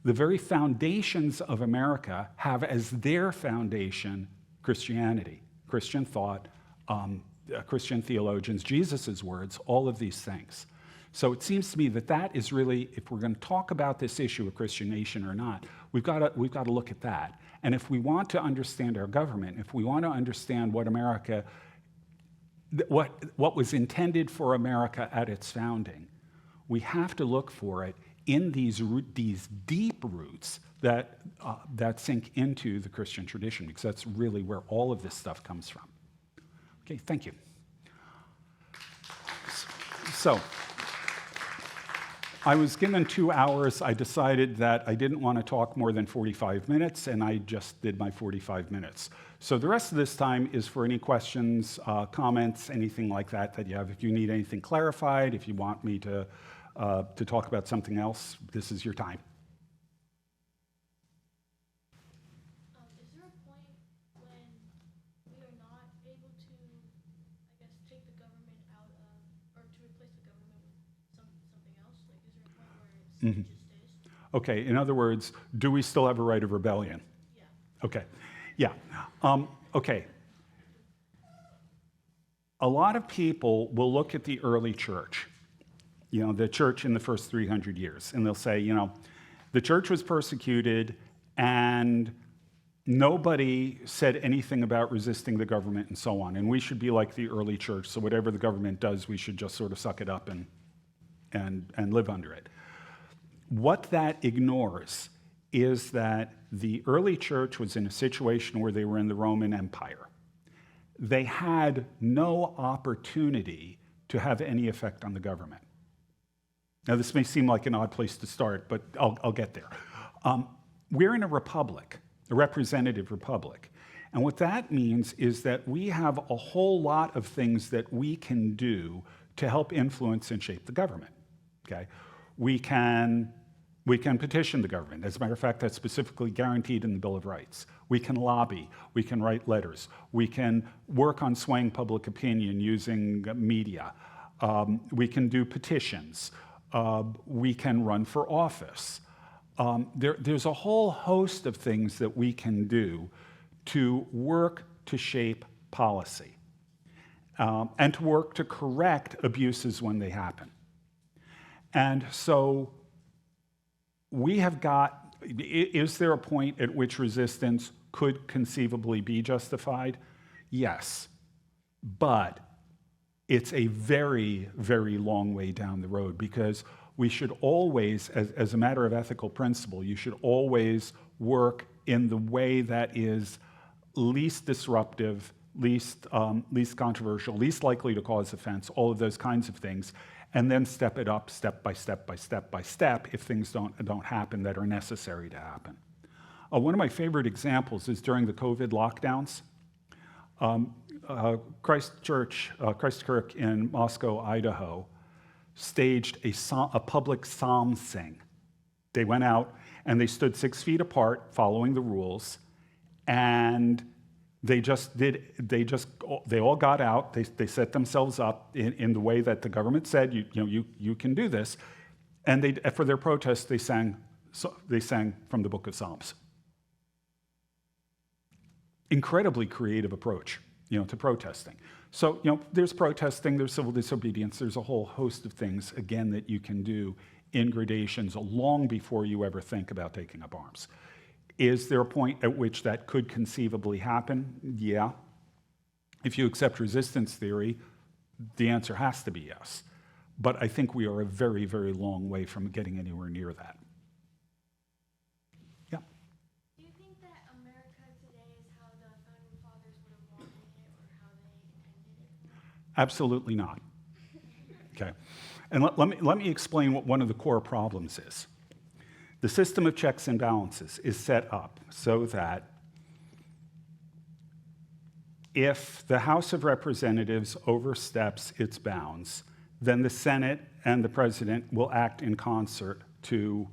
The very foundations of America have as their foundation Christianity, Christian thought, Christian theologians, Jesus' words, all of these things. So it seems to me that is really, if we're going to talk about this issue of Christian nation or not, we've got to look at that. And if we want to understand our government, if we want to understand what America what was intended for America at its founding, we have to look for it in these deep roots that sink into the Christian tradition, because that's really where all of this stuff comes from. Okay, thank you. So, I was given 2 hours. I decided that I didn't want to talk more than 45 minutes, and I just did my 45 minutes. So the rest of this time is for any questions, comments, anything like that you have. If you need anything clarified, if you want me to talk about something else, this is your time. Is there a point when we are not able to, I guess, take the government out of, or to replace the government with something else? Like, is there a point where it just stays? Okay, in other words, do we still have a right of rebellion? Yeah. Okay, yeah. Okay. A lot of people will look at the early church, the church in the first 300 years, and they'll say, the church was persecuted and nobody said anything about resisting the government and so on, and we should be like the early church, so whatever the government does, we should just sort of suck it up and live under it. What that ignores is that the early church was in a situation where they were in the Roman Empire. They had no opportunity to have any effect on the government. Now, this may seem like an odd place to start, but I'll get there. We're in a republic, a representative republic. And what that means is that we have a whole lot of things that we can do to help influence and shape the government, okay? We can petition the government. As a matter of fact, that's specifically guaranteed in the Bill of Rights. We can lobby. We can write letters. We can work on swaying public opinion using media. We can do petitions. We can run for office. There's a whole host of things that we can do to work to shape policy and to work to correct abuses when they happen. And so we have got, is there a point at which resistance could conceivably be justified? Yes, but it's a very, very long way down the road, because we should always, as a matter of ethical principle, you should always work in the way that is least disruptive, least controversial, least likely to cause offense, all of those kinds of things, and then step it up step by step by step by step if things don't happen that are necessary to happen. One of my favorite examples is during the COVID lockdowns. Christ Kirk in Moscow, Idaho, staged a public psalm sing. They went out and they stood 6 feet apart, following the rules, and they all got out. They set themselves up in the way that the government said, you can do this, and for their protest they sang from the Book of Psalms. Incredibly creative approach, to protesting. So, there's protesting, there's civil disobedience, there's a whole host of things, again, that you can do in gradations long before you ever think about taking up arms. Is there a point at which that could conceivably happen? Yeah. If you accept resistance theory, the answer has to be yes. But I think we are a very, very long way from getting anywhere near that. Yeah. Do you think that America today is how the Founding Fathers would have wanted it, or how they intended it? Absolutely not. Okay. And let me explain what one of the core problems is. The system of checks and balances is set up so that if the House of Representatives oversteps its bounds, then the Senate and the President will act in concert to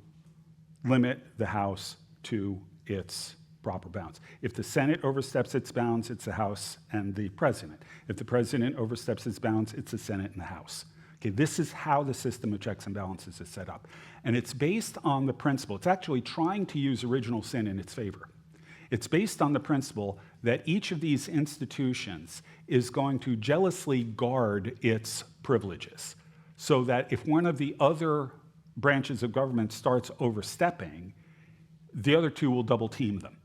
limit the House to its proper bounds. If the Senate oversteps its bounds, it's the House and the President. If the President oversteps its bounds, it's the Senate and the House. Okay, this is how the system of checks and balances is set up. And it's based on the principle, it's actually trying to use original sin in its favor. It's based on the principle that each of these institutions is going to jealously guard its privileges, so that if one of the other branches of government starts overstepping, the other two will double team them,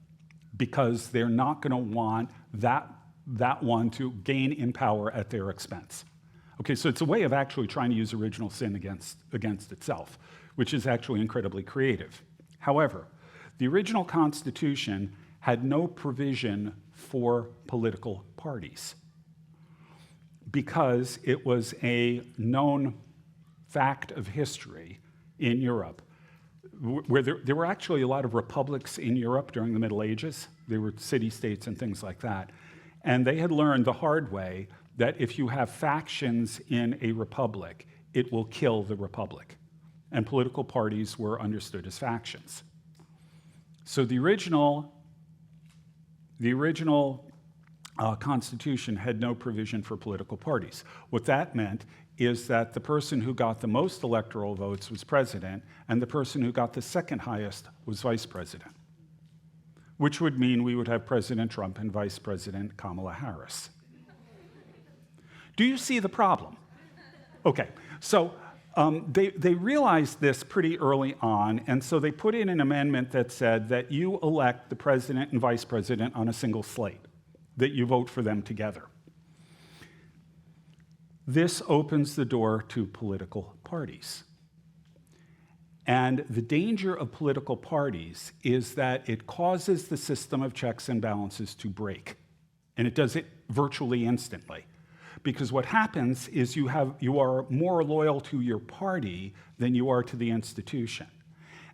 because they're not going to want that that one to gain in power at their expense. Okay, so it's a way of actually trying to use original sin against itself, which is actually incredibly creative. However, the original Constitution had no provision for political parties because it was a known fact of history in Europe where there were actually a lot of republics in Europe during the Middle Ages. There were city-states and things like that. And they had learned the hard way that if you have factions in a republic, it will kill the republic. And political parties were understood as factions. So the original Constitution had no provision for political parties. What that meant is that the person who got the most electoral votes was president, and the person who got the second highest was vice president, which would mean we would have President Trump and Vice President Kamala Harris. Do you see the problem? Okay, so they realized this pretty early on, and so they put in an amendment that said that you elect the president and vice president on a single slate, that you vote for them together. This opens the door to political parties. And the danger of political parties is that it causes the system of checks and balances to break. And it does it virtually instantly. Because what happens is you are more loyal to your party than you are to the institution.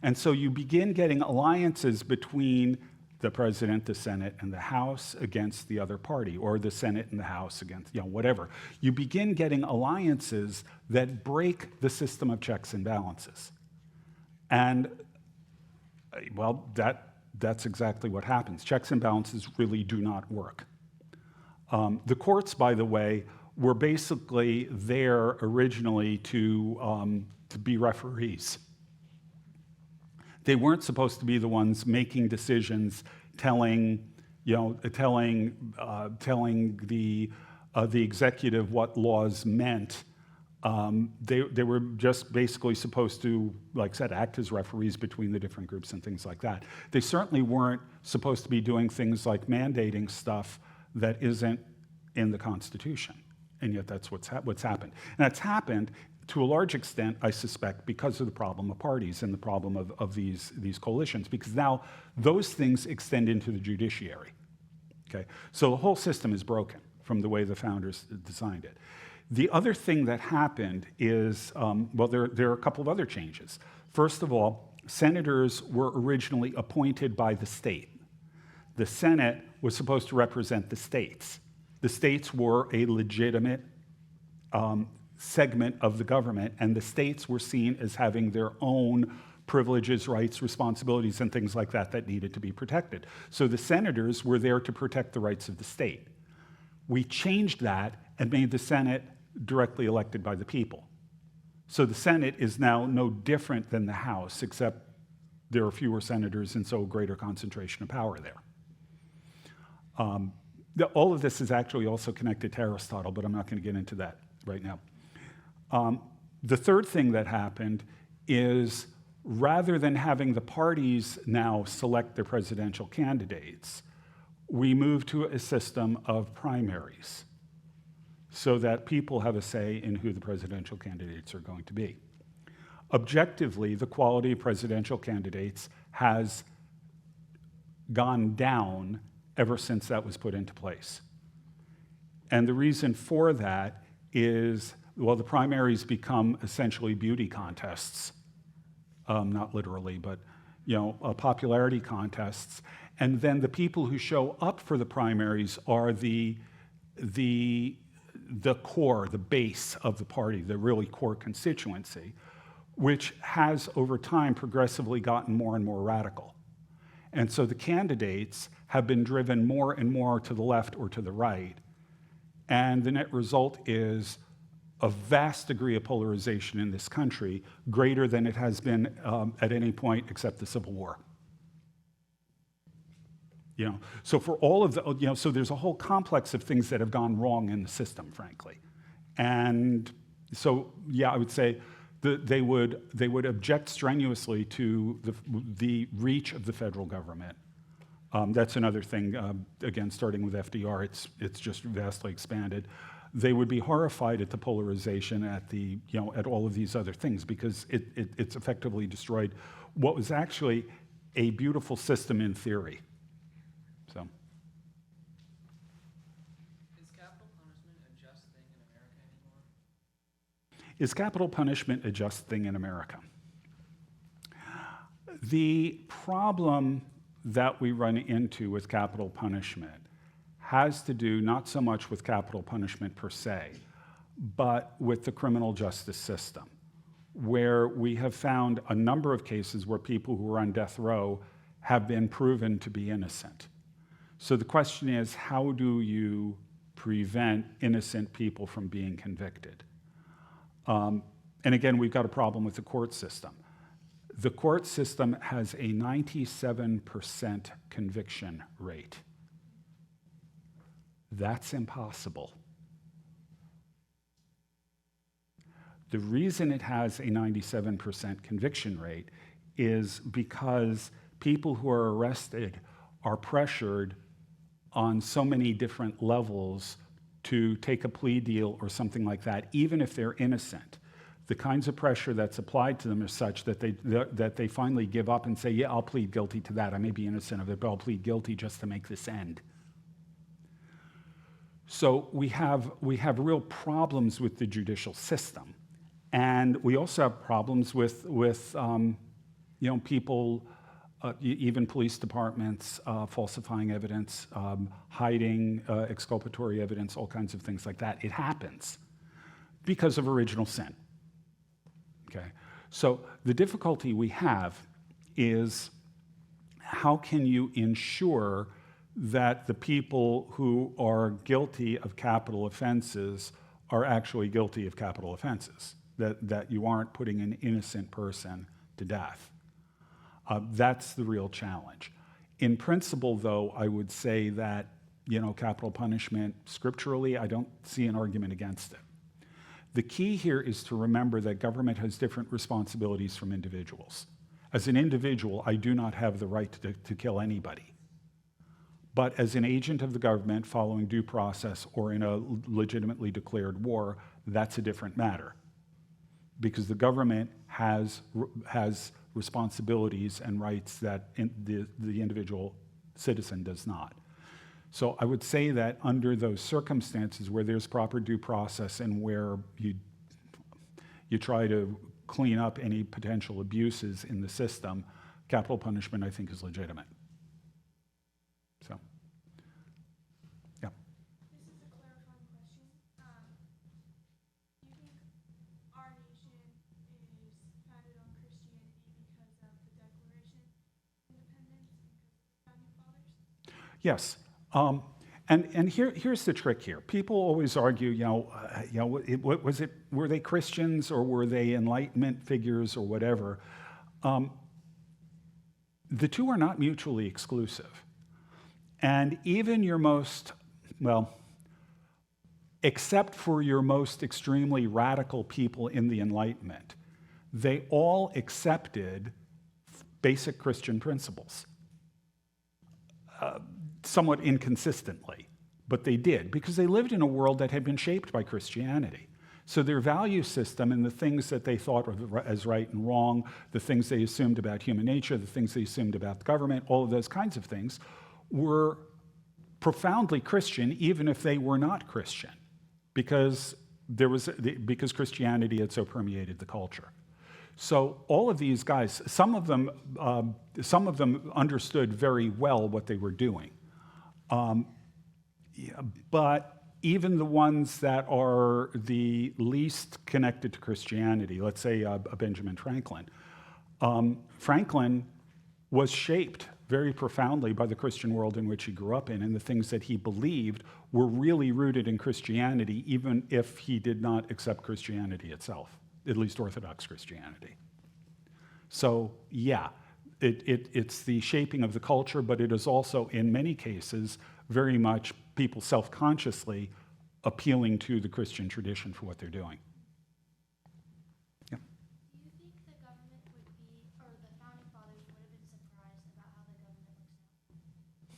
And so you begin getting alliances between the president, the Senate, and the House against the other party, or the Senate and the House against, whatever. You begin getting alliances that break the system of checks and balances. And, well, that's exactly what happens. Checks and balances really do not work. The courts, by the way, were basically there originally to be referees. They weren't supposed to be the ones making decisions, telling the executive what laws meant. They were just basically supposed to, like I said, act as referees between the different groups and things like that. They certainly weren't supposed to be doing things like mandating stuff that isn't in the Constitution, and yet that's what's happened. And that's happened to a large extent, I suspect, because of the problem of parties and the problem of these coalitions, because now those things extend into the judiciary. Okay? So the whole system is broken from the way the founders designed it. The other thing that happened is, there are a couple of other changes. First of all, senators were originally appointed by the state. The Senate was supposed to represent the states. The states were a legitimate segment of the government, and the states were seen as having their own privileges, rights, responsibilities, and things like that needed to be protected. So the senators were there to protect the rights of the state. We changed that and made the Senate directly elected by the people. So the Senate is now no different than the House, except there are fewer senators and so a greater concentration of power there. All of this is actually also connected to Aristotle, but I'm not going to get into that right now. The third thing that happened is rather than having the parties now select their presidential candidates, we moved to a system of primaries so that people have a say in who the presidential candidates are going to be. Objectively, the quality of presidential candidates has gone down ever since that was put into place. And the reason for that is, well, the primaries become essentially beauty contests, not literally, but popularity contests. And then the people who show up for the primaries are the core, the base of the party, the really core constituency, which has over time progressively gotten more and more radical. And so the candidates have been driven more and more to the left or to the right. And the net result is a vast degree of polarization in this country, greater than it has been at any point except the Civil War. So for all of the, so there's a whole complex of things that have gone wrong in the system, frankly. And so, yeah, I would say they would object strenuously to the reach of the federal government That's another thing, again, starting with FDR, it's just vastly expanded. They would be horrified at the polarization, at all of these other things, because it's effectively destroyed what was actually a beautiful system in theory. So. Is capital punishment a just thing in America anymore? Is capital punishment a just thing in America? The problem that we run into with capital punishment has to do not so much with capital punishment per se, but with the criminal justice system, where we have found a number of cases where people who are on death row have been proven to be innocent. So the question is, how do you prevent innocent people from being convicted? And again, we've got a problem with the court system. The court system has a 97% conviction rate. That's impossible. The reason it has a 97% conviction rate is because people who are arrested are pressured on so many different levels to take a plea deal or something like that, even if they're innocent. The kinds of pressure that's applied to them are such that they finally give up and say, yeah, I'll plead guilty to that. I may be innocent of it, but I'll plead guilty just to make this end. So we have real problems with the judicial system. And we also have problems with people, even police departments, falsifying evidence, hiding exculpatory evidence, all kinds of things like that. It happens because of original sin. Okay? So the difficulty we have is, how can you ensure that the people who are guilty of capital offenses are actually guilty of capital offenses, that you aren't putting an innocent person to death? That's the real challenge. In principle, though, I would say that, capital punishment, scripturally, I don't see an argument against it. The key here is to remember that government has different responsibilities from individuals. As an individual, I do not have the right to kill anybody. But as an agent of the government following due process or in a legitimately declared war, that's a different matter. Because the government has responsibilities and rights that the individual citizen does not. So I would say that under those circumstances where there's proper due process and where you try to clean up any potential abuses in the system, capital punishment, I think, is legitimate. So, yeah. This is a clarifying question. Do you think our nation is founded on Christianity because of the Declaration of Independence, because of the Founding Fathers? Yes. And here's the trick here. People always argue, were they Christians or were they Enlightenment figures or whatever? The two are not mutually exclusive. And even your most, except for your most extremely radical people in the Enlightenment, they all accepted basic Christian principles. Somewhat inconsistently, but they did, because they lived in a world that had been shaped by Christianity. So their value system and the things that they thought of as right and wrong, the things they assumed about human nature, the things they assumed about the government, all of those kinds of things were profoundly Christian, even if they were not Christian, because Christianity had so permeated the culture. So all of these guys, some of them understood very well what they were doing. But even the ones that are the least connected to Christianity, let's say Benjamin Franklin, Franklin was shaped very profoundly by the Christian world in which he grew up in, and the things that he believed were really rooted in Christianity, even if he did not accept Christianity itself, at least Orthodox Christianity. So yeah, it's the shaping of the culture, but it is also, in many cases, very much people self-consciously appealing to the Christian tradition for what they're doing. Yeah. Do you think the government would be, or the Founding Fathers would have been surprised about how the government looks now?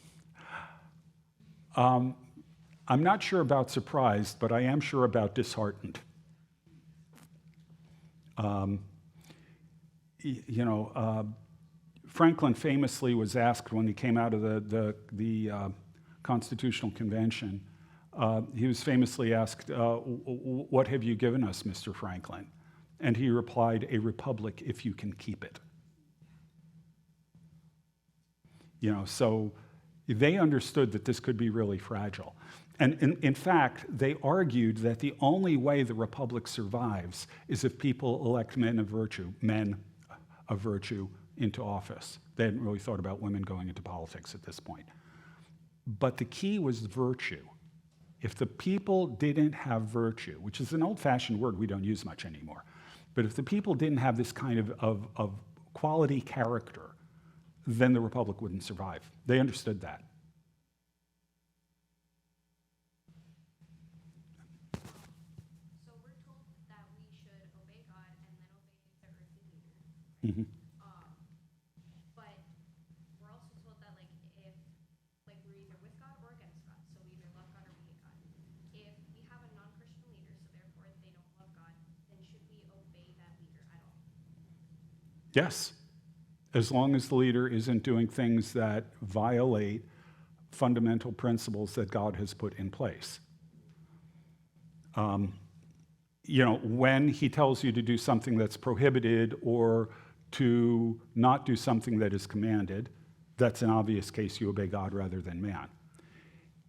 I'm not sure about surprised, but I am sure about disheartened. Franklin famously was asked when he came out of the Constitutional Convention, he was famously asked, "What have you given us, Mr. Franklin?" And he replied, "A republic if you can keep it." So they understood that this could be really fragile. And in fact, they argued that the only way the republic survives is if people elect men of virtue into office. They hadn't really thought about women going into politics at this point. But the key was virtue. If the people didn't have virtue, which is an old-fashioned word we don't use much anymore, but if the people didn't have this kind of quality character, then the republic wouldn't survive. They understood that. So we're told that we should obey God and then obey the earthly leader. Mm-hmm. But we're also told that we're either with God or against God. So we either love God or we hate God. If we have a non-Christian leader, so therefore they don't love God, then should we obey that leader at all? Yes, as long as the leader isn't doing things that violate fundamental principles that God has put in place. When he tells you to do something that's prohibited or to not do something that is commanded, that's an obvious case you obey God rather than man.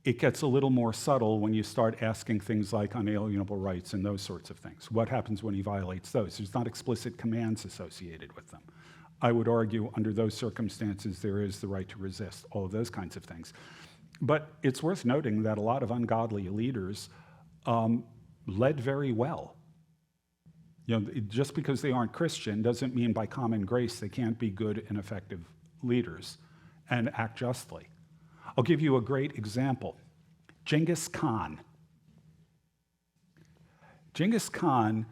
It gets a little more subtle when you start asking things like unalienable rights and those sorts of things. What happens when he violates those? There's not explicit commands associated with them. I would argue under those circumstances there is the right to resist, all of those kinds of things. But it's worth noting that a lot of ungodly leaders led very well. Just because they aren't Christian doesn't mean by common grace they can't be good and effective leaders and act justly. I'll give you a great example. Genghis Khan. Genghis Khan,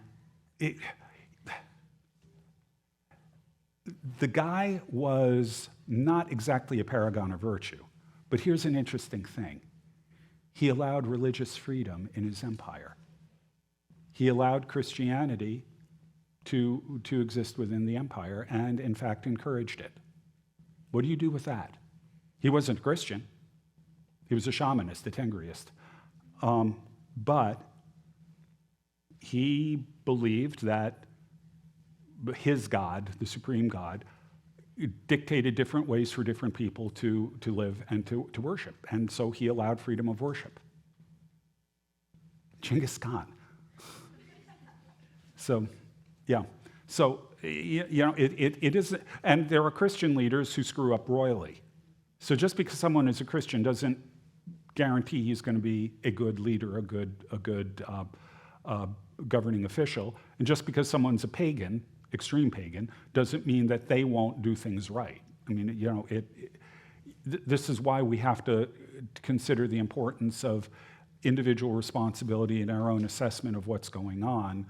the guy was not exactly a paragon of virtue, but here's an interesting thing. He allowed religious freedom in his empire. He allowed Christianity to exist within the empire and, in fact, encouraged it. What do you do with that? He wasn't a Christian. He was a shamanist, a Tengriist. But he believed that his God, the supreme God, dictated different ways for different people to live and to worship. And so he allowed freedom of worship. Genghis Khan. So, yeah. So, it is, and there are Christian leaders who screw up royally. So just because someone is a Christian doesn't guarantee he's going to be a good leader, a good governing official. And just because someone's a pagan, extreme pagan, doesn't mean that they won't do things right. I mean, this is why we have to consider the importance of individual responsibility in our own assessment of what's going on,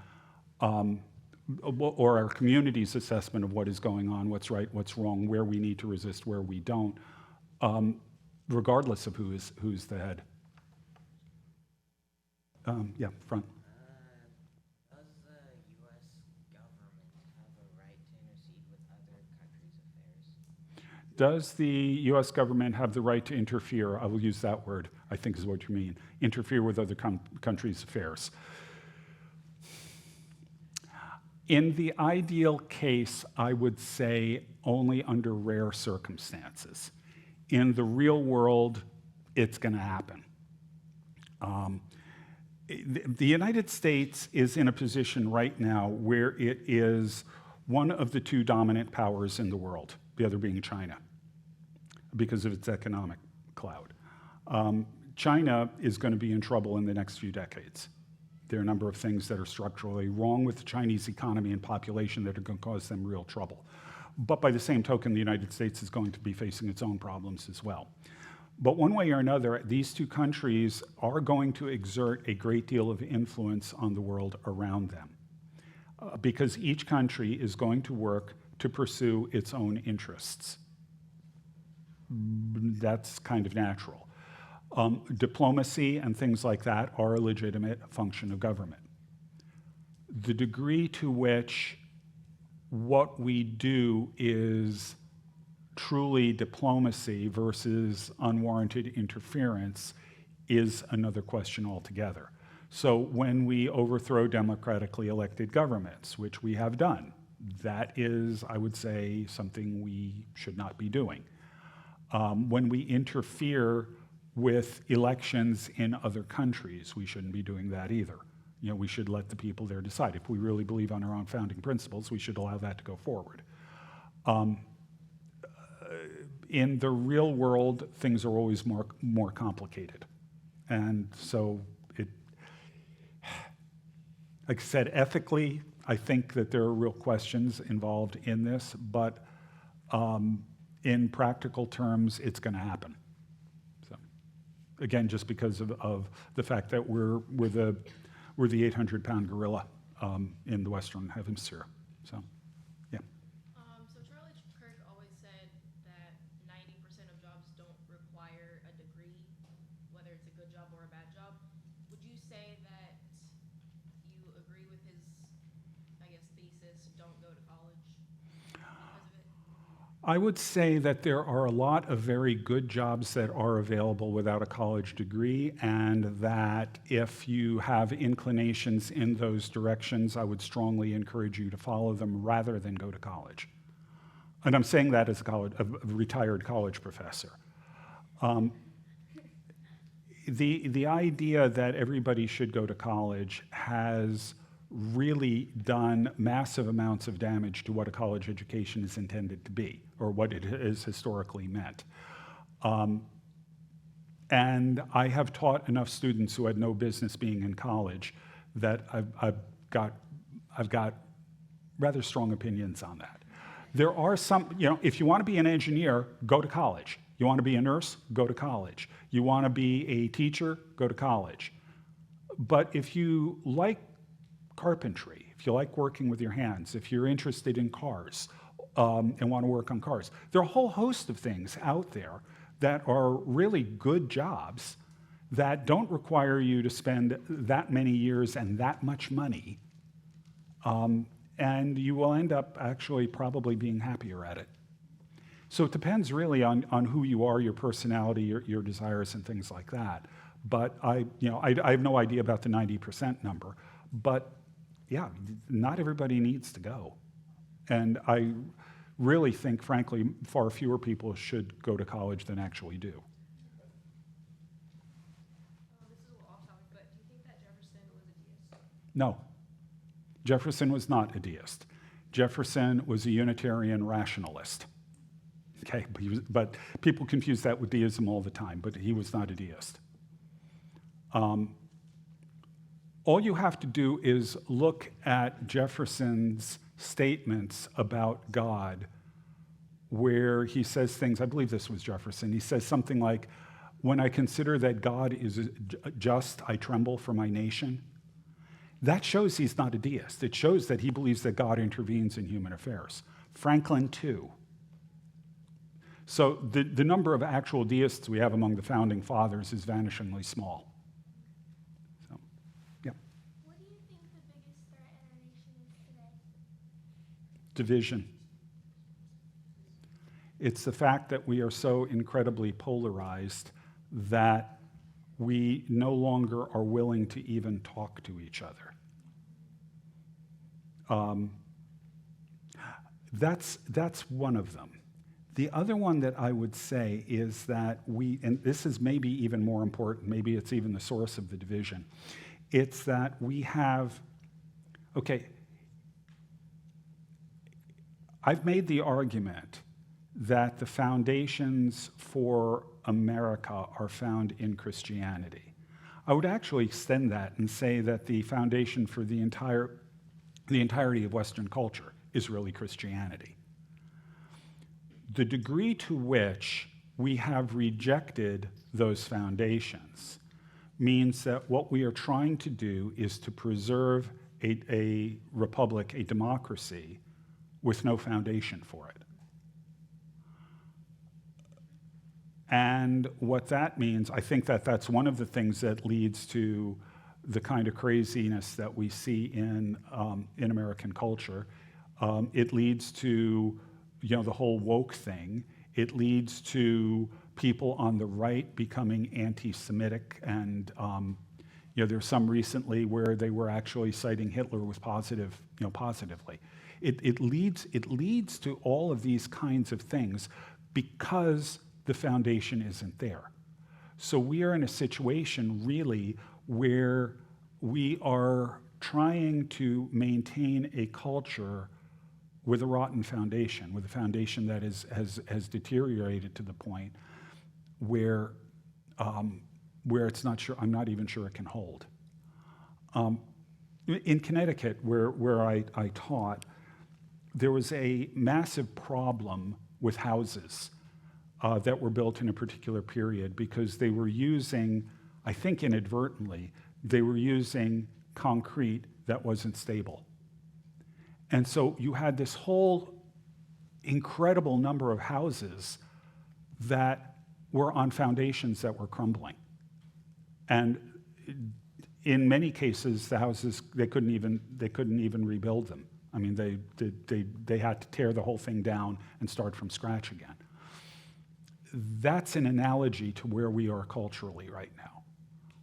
or our community's assessment of what is going on, what's right, what's wrong, where we need to resist, where we don't, regardless of who's the head. Yeah, front. Does the U.S. government have a right to intercede with other countries' affairs? Does the U.S. government have the right to interfere? I will use that word, I think is what you mean. Interfere with other countries' affairs. In the ideal case, I would say only under rare circumstances. In the real world, it's going to happen. The United States is in a position right now where it is one of the two dominant powers in the world, the other being China, because of its economic clout. China is going to be in trouble in the next few decades. There are a number of things that are structurally wrong with the Chinese economy and population that are going to cause them real trouble. But by the same token, the United States is going to be facing its own problems as well. But one way or another, these two countries are going to exert a great deal of influence on the world around them, because each country is going to work to pursue its own interests. That's kind of natural. Diplomacy and things like that are a legitimate function of government. The degree to which what we do is truly diplomacy versus unwarranted interference is another question altogether. So when we overthrow democratically elected governments, which we have done, that is, I would say, something we should not be doing. When we interfere with elections in other countries, we shouldn't be doing that either. You know, we should let the people there decide. If we really believe on our own founding principles, we should allow that to go forward. In the real world, things are always more complicated. And so like I said, ethically, I think that there are real questions involved in this, but in practical terms, it's going to happen. So, again, just because of the fact that we're the 800-pound gorilla in the Western Hemisphere. So, yeah. So Charlie Kirk always said that 90% of jobs don't require a degree, whether it's a good job or a bad job. Would you say that you agree with his, I guess, thesis, don't go to college because of it? I would say that there are a lot of very good jobs that are available without a college degree, and that if you have inclinations in those directions, I would strongly encourage you to follow them rather than go to college. And I'm saying that as a retired college professor. The idea that everybody should go to college has really done massive amounts of damage to what a college education is intended to be, or what it has historically meant. And I have taught enough students who had no business being in college that I've got rather strong opinions on that. There are some, you know, if you want to be an engineer, go to college. You want to be a nurse, go to college. You want to be a teacher, go to college. But if you like carpentry, if you like working with your hands, if you're interested in cars and want to work on cars, there are a whole host of things out there that are really good jobs that don't require you to spend that many years and that much money, and you will end up actually probably being happier at it. So it depends really on who you are, your personality, your desires, and things like that. But I have no idea about the 90% number, but yeah, not everybody needs to go. And I really think, frankly, far fewer people should go to college than actually do. This is a little off topic, but do you think that Jefferson was a deist? No. Jefferson was not a deist. Jefferson was a Unitarian rationalist. Okay, but people confuse that with deism all the time, but he was not a deist. All you have to do is look at Jefferson's statements about God, where he says things, I believe this was Jefferson, he says something like, "When I consider that God is just, I tremble for my nation." That shows he's not a deist. It shows that he believes that God intervenes in human affairs. Franklin, too. So the number of actual deists we have among the founding fathers is vanishingly small. So, yeah. What do you think the biggest threat in our nation is today? Division. It's the fact that we are so incredibly polarized that we no longer are willing to even talk to each other. That's one of them. The other one that I would say is that and this is maybe even more important, maybe it's even the source of the division, it's that we have, okay, I've made the argument that the foundations for America are found in Christianity. I would actually extend that and say that the foundation for the entirety of Western culture is really Christianity. The degree to which we have rejected those foundations means that what we are trying to do is to preserve a republic, a democracy, with no foundation for it. And what that means, I think that that's one of the things that leads to the kind of craziness that we see in American culture. It leads to, the whole woke thing. It leads to people on the right becoming anti-Semitic, and there's some recently where they were actually citing Hitler was positively. It leads to all of these kinds of things because the foundation isn't there. So we are in a situation really where we are trying to maintain a culture with a rotten foundation, with a foundation that has deteriorated to the point where it's not sure, I'm not even sure it can hold. In Connecticut, where I taught, there was a massive problem with houses that were built in a particular period because they were using, I think inadvertently, they were using concrete that wasn't stable. And so you had this whole incredible number of houses that were on foundations that were crumbling. And in many cases, the houses, they couldn't even rebuild them. I mean, they had to tear the whole thing down and start from scratch again. That's an analogy to where we are culturally right now.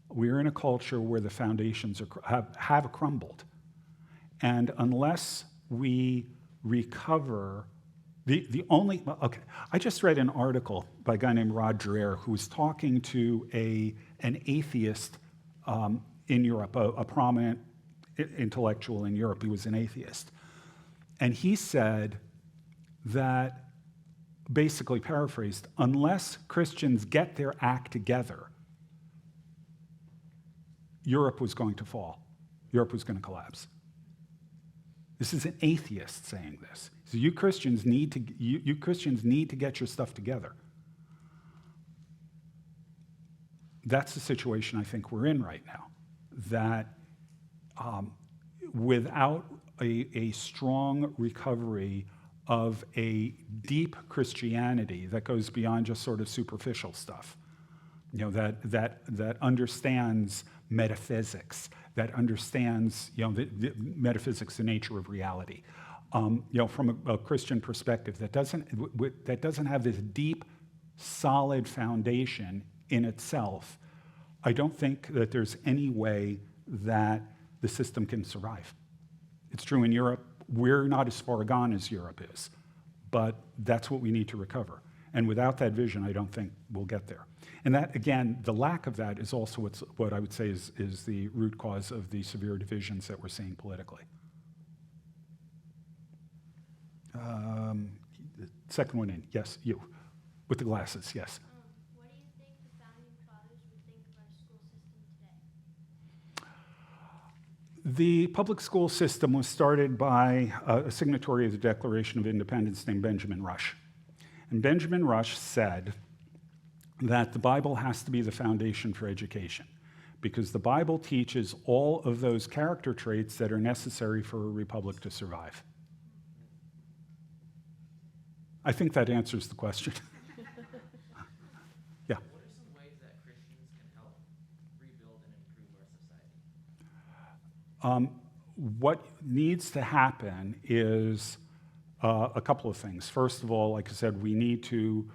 We're in a culture where the foundations have crumbled. And unless we recover, I just read an article by a guy named Rod Dreher who was talking to an atheist in Europe, a prominent intellectual in Europe. He was an atheist. And he said that, basically paraphrased, unless Christians get their act together, Europe was going to fall. Europe was going to collapse. This is an atheist saying this. So you Christians need to get your stuff together. That's the situation I think we're in right now. That without a strong recovery of a deep Christianity that goes beyond just sort of superficial stuff, that understands metaphysics, that understands the metaphysics, the nature of reality, from a Christian perspective, that doesn't have this deep, solid foundation in itself. I don't think that there's any way that the system can survive. It's true in Europe. We're not as far gone as Europe is, but that's what we need to recover. And without that vision, I don't think we'll get there. And that, again, the lack of that is also what I would say is the root cause of the severe divisions that we're seeing politically. The second one in, yes, you, with the glasses, yes. What do you think the founding fathers would think of our school system today? The public school system was started by a signatory of the Declaration of Independence named Benjamin Rush. And Benjamin Rush said that the Bible has to be the foundation for education because the Bible teaches all of those character traits that are necessary for a republic to survive. I think that answers the question. Yeah. What are some ways that Christians can help rebuild and improve our society? What needs to happen is a couple of things. First of all, like I said, we need to,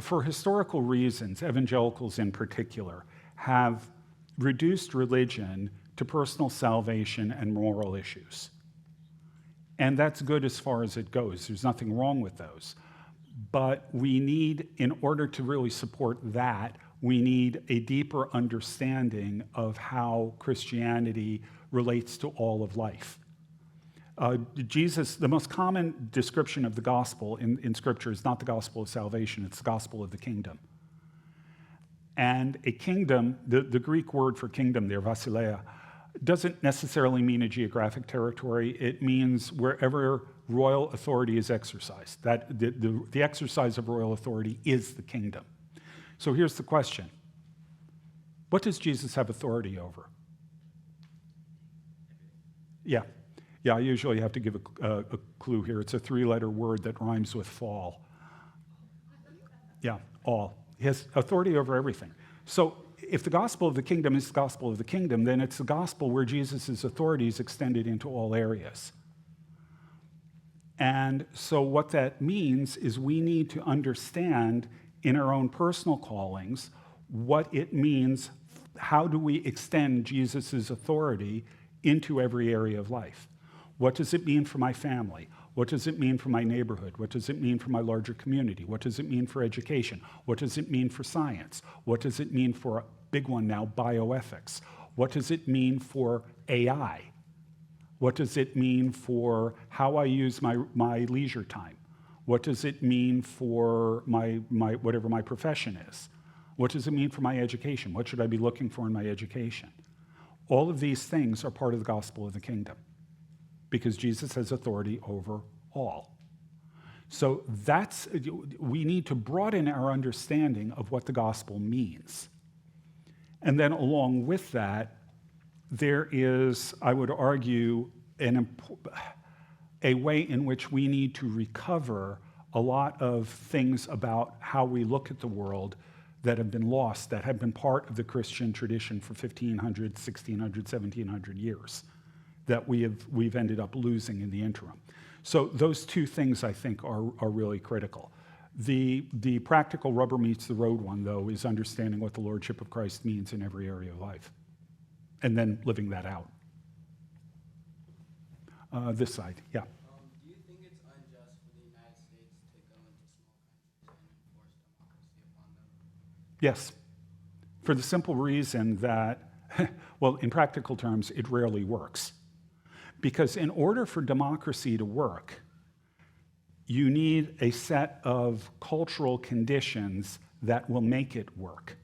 for historical reasons, evangelicals in particular, have reduced religion to personal salvation and moral issues. And that's good as far as it goes. There's nothing wrong with those. But we need, in order to really support that, we need a deeper understanding of how Christianity relates to all of life. The most common description of the gospel in Scripture is not the gospel of salvation, it's the gospel of the kingdom. And a kingdom, the Greek word for kingdom there, basileia, doesn't necessarily mean a geographic territory. It means wherever royal authority is exercised. That the exercise of royal authority is the kingdom. So here's the question. What does Jesus have authority over? Yeah, I usually have to give a clue here. It's a three-letter word that rhymes with fall. Yeah, all. He has authority over everything. So if the gospel of the kingdom is the gospel of the kingdom, then it's the gospel where Jesus' authority is extended into all areas. And so what that means is we need to understand in our own personal callings what it means. How do we extend Jesus' authority into every area of life? What does it mean for my family? What does it mean for my neighborhood? What does it mean for my larger community? What does it mean for education? What does it mean for science? What does it mean for a big one now, bioethics? What does it mean for AI? What does it mean for how I use my leisure time? What does it mean for my whatever my profession is? What does it mean for my education? What should I be looking for in my education? All of these things are part of the gospel of the kingdom because Jesus has authority over all. So we need to broaden our understanding of what the gospel means. And then along with that, there is, I would argue, a way in which we need to recover a lot of things about how we look at the world that have been lost, that have been part of the Christian tradition for 1,500, 1,600, 1,700 years, that we've ended up losing in the interim. So those two things, I think, are really critical. The practical rubber meets the road one, though, is understanding what the Lordship of Christ means in every area of life, and then living that out. This side, yeah. Do you think it's unjust for the United States to go into small countries and enforce democracy upon them? Yes, for the simple reason that, well, in practical terms, it rarely works. Because in order for democracy to work, you need a set of cultural conditions that will make it work.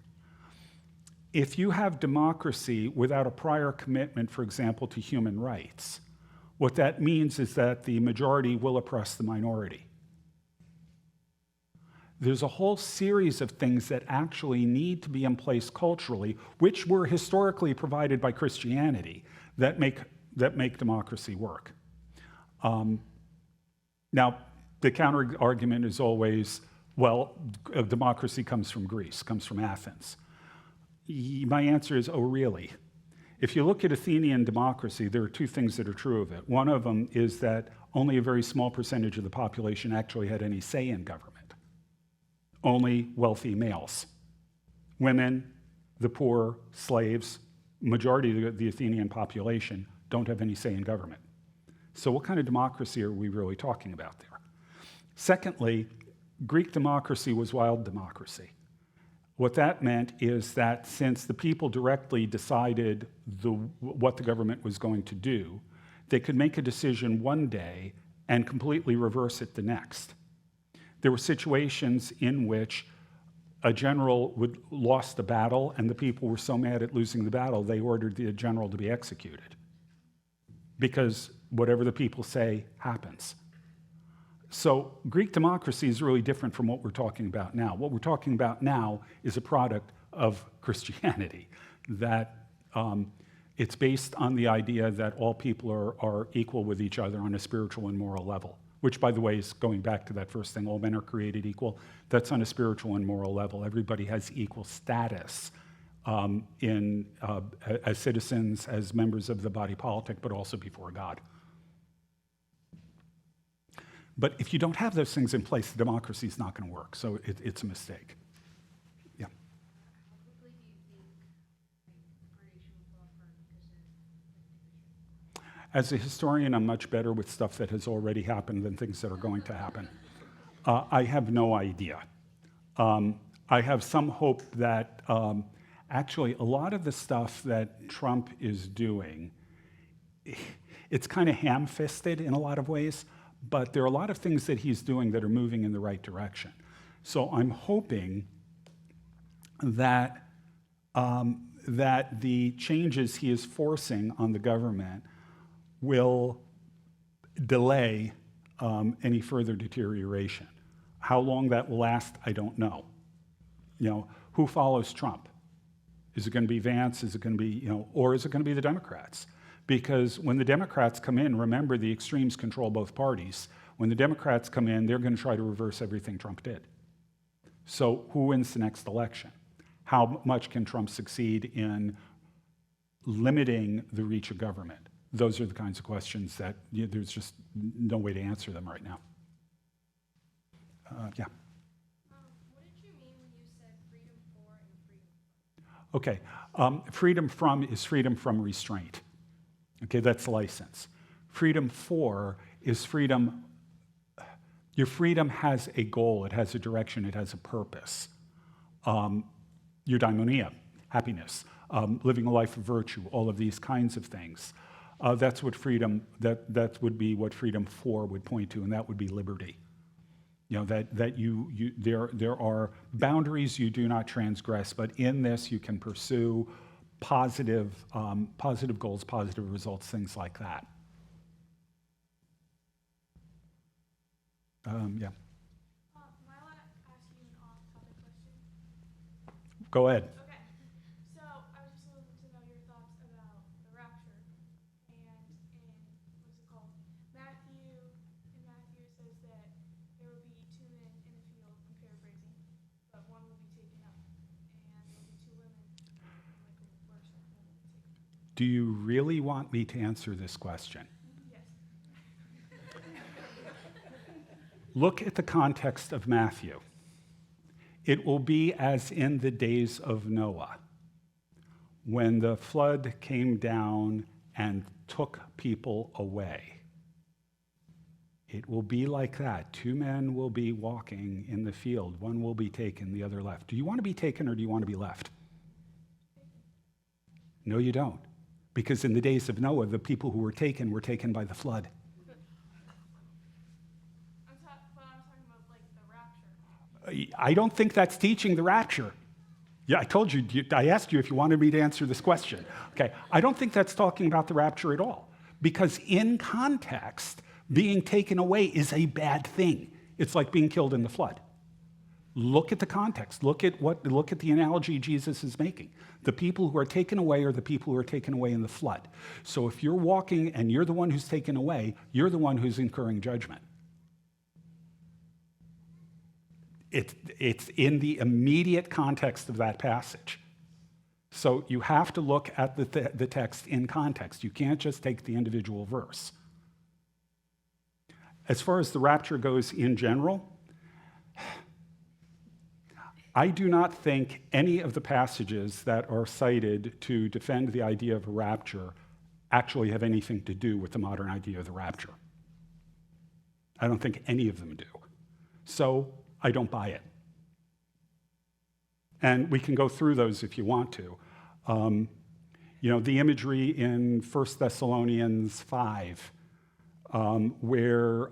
If you have democracy without a prior commitment, for example, to human rights, what that means is that the majority will oppress the minority. There's a whole series of things that actually need to be in place culturally, which were historically provided by Christianity, that make democracy work. Now, the counter-argument is always, well, democracy comes from Greece, comes from Athens. My answer is, oh, really? If you look at Athenian democracy, there are two things that are true of it. One of them is that only a very small percentage of the population actually had any say in government. Only wealthy males. Women, the poor, slaves, majority of the Athenian population don't have any say in government. So what kind of democracy are we really talking about there? Secondly, Greek democracy was wild democracy. What that meant is that since the people directly decided what the government was going to do, they could make a decision one day and completely reverse it the next. There were situations in which a general lost a battle, and the people were so mad at losing the battle, they ordered the general to be executed. Because whatever the people say happens. So Greek democracy is really different from what we're talking about now. What we're talking about now is a product of Christianity, that it's based on the idea that all people are equal with each other on a spiritual and moral level, which, by the way, is going back to that first thing, all men are created equal. That's on a spiritual and moral level. Everybody has equal status as citizens, as members of the body politic, but also before God. But if you don't have those things in place, the democracy is not going to work. So it's a mistake. Yeah. How quickly do you think creation will fall apart because of As a historian, I'm much better with stuff that has already happened than things that are going to happen. I have no idea. I have some hope that actually a lot of the stuff that Trump is doing, it's kind of ham-fisted in a lot of ways, but there are a lot of things that he's doing that are moving in the right direction. So I'm hoping that that the changes he is forcing on the government will delay any further deterioration. How long that will last, I don't know. You know, who follows Trump? Is it going to be Vance? Is it going to be, or is it going to be the Democrats? Because when the Democrats come in, remember the extremes control both parties. When the Democrats come in, they're going to try to reverse everything Trump did. So who wins the next election? How much can Trump succeed in limiting the reach of government? Those are the kinds of questions that there's just no way to answer them right now. Yeah. What did you mean when you said freedom for and freedom from? Okay. Freedom from is freedom from restraint. Okay, that's license. Freedom for is freedom. Your freedom has a goal, it has a direction, it has a purpose. Your daimonia, happiness, living a life of virtue, all of these kinds of things. That's what freedom, that would be what freedom for would point to, and that would be liberty. You know, that there are boundaries you do not transgress, but in this you can pursue positive goals, positive results, things like that. Yeah. Am I allowed to ask you an off-topic question? Go ahead. Okay. So I was just looking to know your thoughts about the rapture. And what's it called? Matthew, in Matthew it says that there will be two men in the field, I'm paraphrasing, but one will be taken up. And there will be two women, like a verse, one will be taken up. Do you really want me to answer this question? Yes. Look at the context of Matthew. It will be as in the days of Noah, when the flood came down and took people away. It will be like that. Two men will be walking in the field. One will be taken, the other left. Do you want to be taken or do you want to be left? No, you don't. Because in the days of Noah, the people who were taken by the flood. But I'm talking about like the rapture. I don't think that's teaching the rapture. Yeah, I told you, I asked you if you wanted me to answer this question. Okay, I don't think that's talking about the rapture at all. Because in context, being taken away is a bad thing. It's like being killed in the flood. Look at the context. Look at the analogy Jesus is making. The people who are taken away are the people who are taken away in the flood. So if you're walking and you're the one who's taken away, you're the one who's incurring judgment. It's in the immediate context of that passage. So you have to look at the text in context. You can't just take the individual verse. As far as the rapture goes in general, I do not think any of the passages that are cited to defend the idea of a rapture actually have anything to do with the modern idea of the rapture. I don't think any of them do. So I don't buy it. And we can go through those if you want to. The imagery in 1 Thessalonians 5, where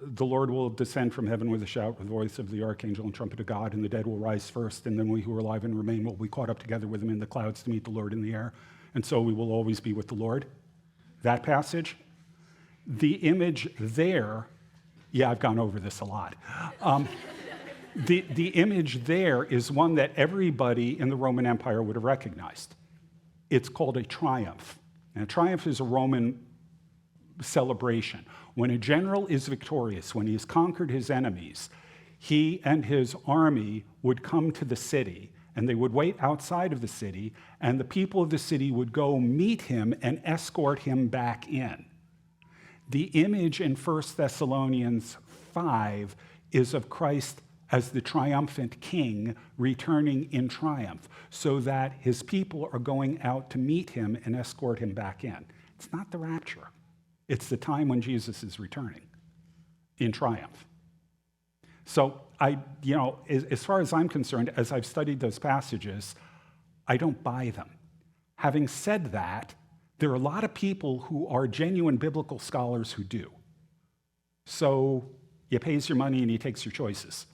the Lord will descend from heaven with a shout, with the voice of the archangel and trumpet of God, and the dead will rise first, and then we who are alive and remain will be caught up together with them in the clouds to meet the Lord in the air, and so we will always be with the Lord. That passage, the image there, yeah, I've gone over this a lot. The image there is one that everybody in the Roman Empire would have recognized. It's called a triumph. And a triumph is a Roman celebration. When a general is victorious, when he has conquered his enemies, he and his army would come to the city, and they would wait outside of the city, and the people of the city would go meet him and escort him back in. The image in 1 Thessalonians 5 is of Christ as the triumphant king returning in triumph, so that his people are going out to meet him and escort him back in. It's not the rapture. It's the time when Jesus is returning in triumph. So as far as I'm concerned, as I've studied those passages, I don't buy them. Having said that, there are a lot of people who are genuine biblical scholars who do. So he pays your money and he takes your choices.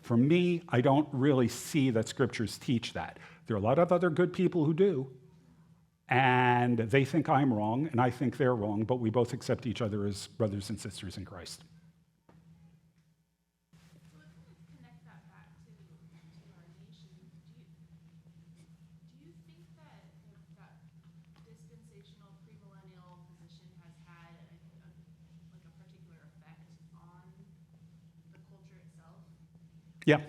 For me, I don't really see that scriptures teach that. There are a lot of other good people who do, and they think I'm wrong, and I think they're wrong, but we both accept each other as brothers and sisters in Christ. Let's connect that back to our nation. Do you think that that dispensational premillennial position has had a particular effect on the culture itself? Yeah,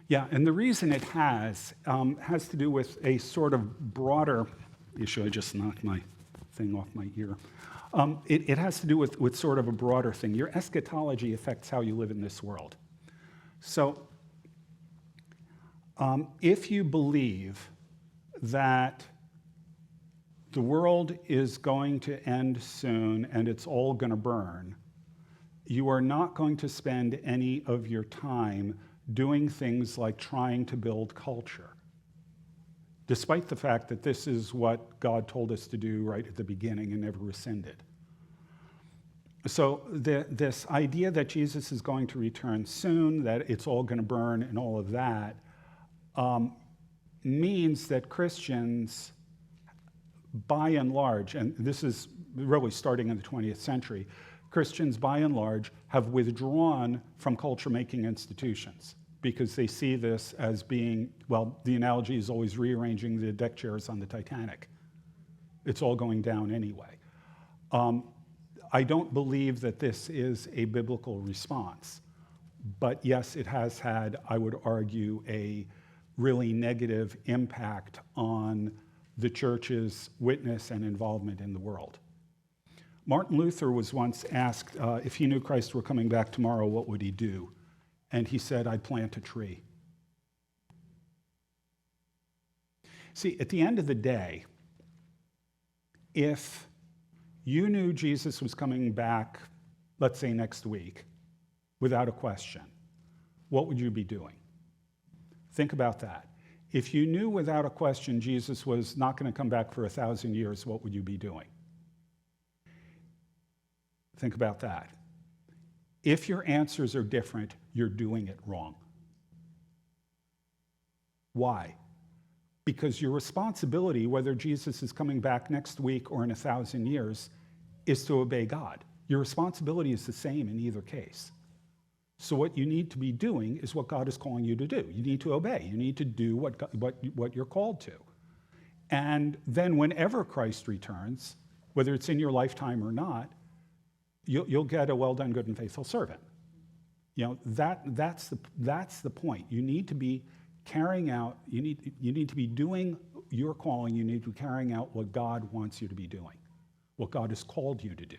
yeah, and the reason it has to do with a sort of broader issue. I just knocked my thing off my ear. It has to do with sort of a broader thing. Your eschatology affects how you live in this world. So if you believe that the world is going to end soon and it's all going to burn, you are not going to spend any of your time doing things like trying to build culture, despite the fact that this is what God told us to do right at the beginning and never rescinded. So this idea that Jesus is going to return soon, that it's all going to burn and all of that, means that Christians, by and large, and this is really starting in the 20th century, Christians, by and large, have withdrawn from culture-making institutions because they see this as being, well, the analogy is always rearranging the deck chairs on the Titanic. It's all going down anyway. I don't believe that this is a biblical response, but yes, it has had, I would argue, a really negative impact on the church's witness and involvement in the world. Martin Luther was once asked if he knew Christ were coming back tomorrow, what would he do? And he said, I'd plant a tree. See, at the end of the day, if you knew Jesus was coming back, let's say next week, without a question, what would you be doing? Think about that. If you knew without a question Jesus was not going to come back for 1,000 years, what would you be doing? Think about that. If your answers are different, you're doing it wrong. Why? Because your responsibility, whether Jesus is coming back next week or in 1,000 years, is to obey God. Your responsibility is the same in either case. So what you need to be doing is what God is calling you to do. You need to obey. You need to do what you're called to. And then whenever Christ returns, whether it's in your lifetime or not, you'll get a well done, good and faithful servant. You know, that's the point. You need to be carrying out, you need to be doing your calling, you need to be carrying out what God wants you to be doing, what God has called you to do.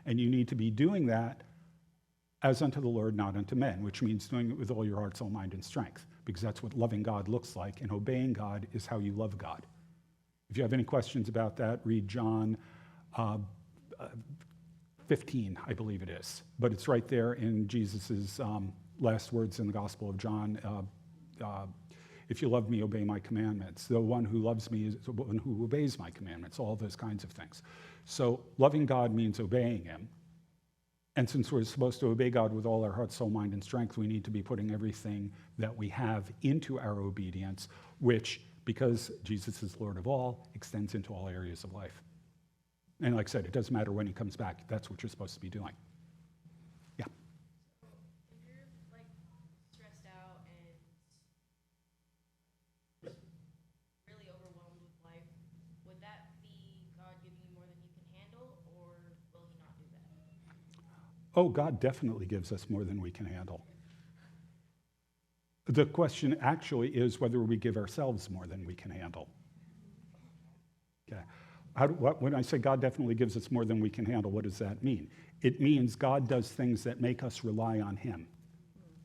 And you need to be doing that as unto the Lord, not unto men, which means doing it with all your heart, soul, mind, and strength, because that's what loving God looks like, and obeying God is how you love God. If you have any questions about that, read John 15, I believe it is. But it's right there in Jesus' last words in the Gospel of John. If you love me, obey my commandments. The one who loves me is the one who obeys my commandments, all those kinds of things. So loving God means obeying him. And since we're supposed to obey God with all our heart, soul, mind, and strength, we need to be putting everything that we have into our obedience, which, because Jesus is Lord of all, extends into all areas of life. And like I said, it doesn't matter when he comes back. That's what you're supposed to be doing. Yeah. If you're like stressed out and really overwhelmed with life, would that be God giving you more than you can handle, or will he not do that? Oh, God definitely gives us more than we can handle. The question actually is whether we give ourselves more than we can handle. Okay. When I say God definitely gives us more than we can handle, what does that mean? It means God does things that make us rely on him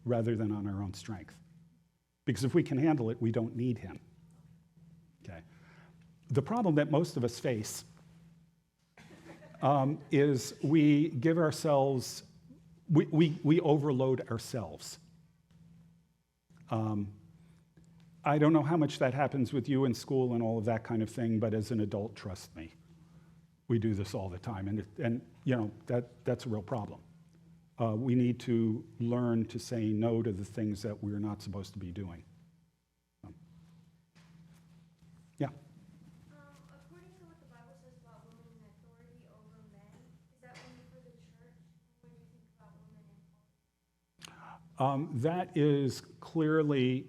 rather than on our own strength. Because if we can handle it, we don't need him. Okay. The problem that most of us face is we give ourselves, we overload ourselves. I don't know how much that happens with you in school and all of that kind of thing, but as an adult, trust me, we do this all the time, and you know that's a real problem. We need to learn to say no to the things that we're not supposed to be doing. Yeah. According to what the Bible says about women in authority over men, is that only for the church when you think about women in politics? That is clearly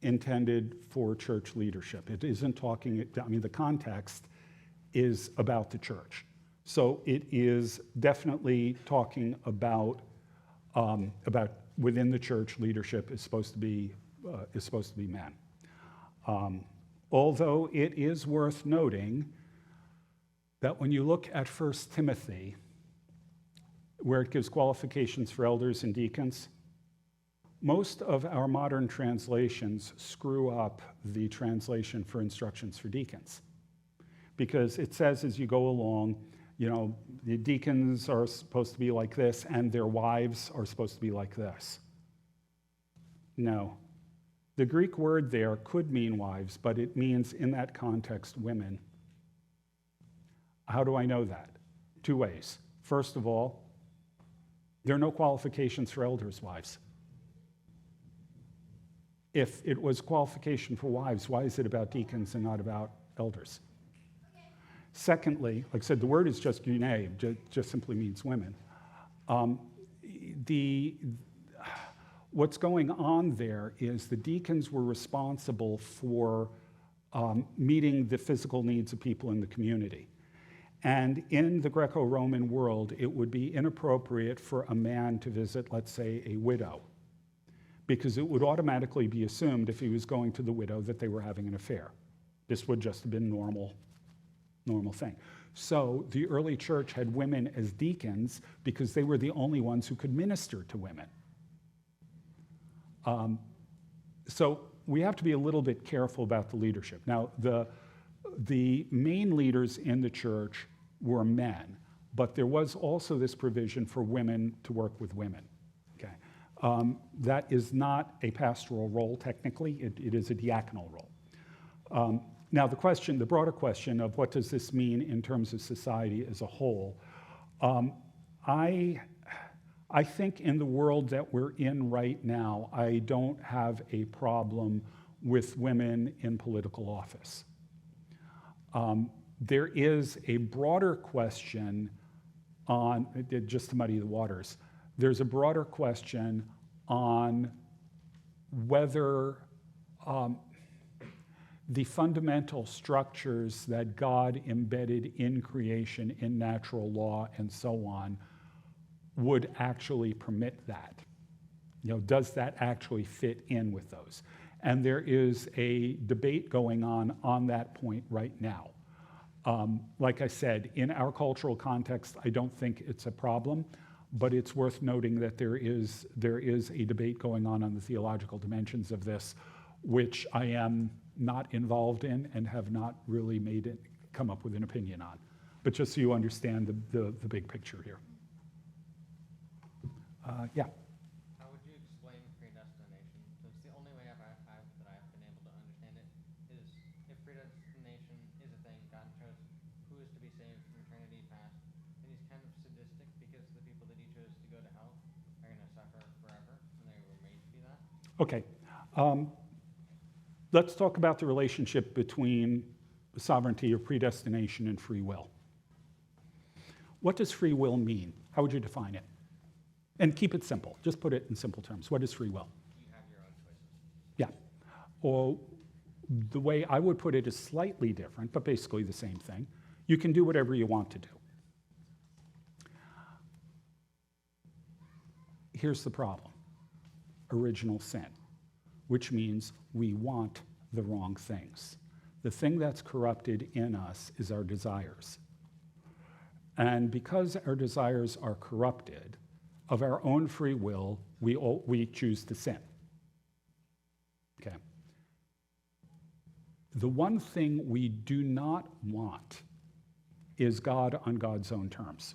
intended for church leadership. It isn't talking, I mean, the context is about the church. So it is definitely talking about within the church, leadership is supposed to be men. Although it is worth noting that when you look at 1 Timothy, where it gives qualifications for elders and deacons, most of our modern translations screw up the translation for instructions for deacons. Because it says as you go along, the deacons are supposed to be like this and their wives are supposed to be like this. No. The Greek word there could mean wives, but it means in that context women. How do I know that? 2 ways. First of all, there are no qualifications for elders' wives. If it was qualification for wives, why is it about deacons and not about elders? Secondly, like I said, the word is just gunei, just simply means women. What's going on there is the deacons were responsible for meeting the physical needs of people in the community. And in the Greco-Roman world, it would be inappropriate for a man to visit, let's say, a widow, because it would automatically be assumed if he was going to the widow that they were having an affair. This would just have been normal thing. So the early church had women as deacons because they were the only ones who could minister to women. So we have to be a little bit careful about the leadership. Now, the main leaders in the church were men, but there was also this provision for women to work with women. Okay, that is not a pastoral role technically; it is a diaconal role. Now, the broader question of what does this mean in terms of society as a whole, I think in the world that we're in right now, I don't have a problem with women in political office. There is a broader question on, just to muddy the waters, there's a broader question on whether the fundamental structures that God embedded in creation, in natural law, and so on, would actually permit that. Does that actually fit in with those? And there is a debate going on that point right now. Like I said, in our cultural context, I don't think it's a problem, but it's worth noting that there is a debate going on the theological dimensions of this, which I am not involved in and have not really come up with an opinion on. But just so you understand the big picture here. Yeah. How would you explain predestination? So it's the only way that I've been able to understand it is if predestination is a thing, God chose who is to be saved from eternity past, and he's kind of sadistic because the people that he chose to go to hell are going to suffer forever, and they were made to be that. Okay. Let's talk about the relationship between sovereignty or predestination and free will. What does free will mean? How would you define it? And keep it simple. Just put it in simple terms. What is free will? You have your own choices. Yeah. Or the way I would put it is slightly different, but basically the same thing. You can do whatever you want to do. Here's the problem. Original sin, which means we want the wrong things. The thing that's corrupted in us is our desires. And because our desires are corrupted, of our own free will, we choose to sin. Okay. The one thing we do not want is God on God's own terms.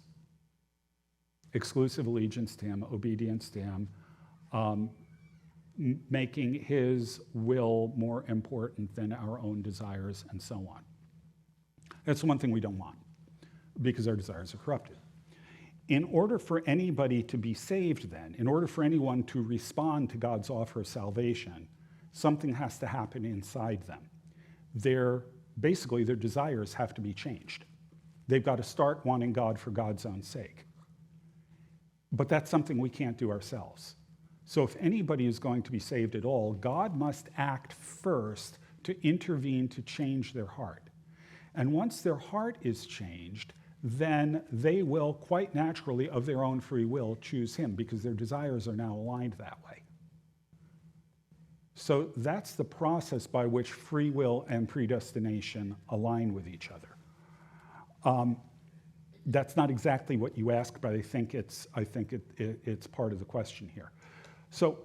Exclusive allegiance to him, obedience to him, making his will more important than our own desires, and so on. That's the one thing we don't want, because our desires are corrupted. In order for anybody to be saved then, in order for anyone to respond to God's offer of salvation, something has to happen inside them. Basically, their desires have to be changed. They've got to start wanting God for God's own sake. But that's something we can't do ourselves. So if anybody is going to be saved at all, God must act first to intervene to change their heart. And once their heart is changed, then they will quite naturally, of their own free will, choose him because their desires are now aligned that way. So that's the process by which free will and predestination align with each other. That's not exactly what you asked, but I think it's part of the question here. So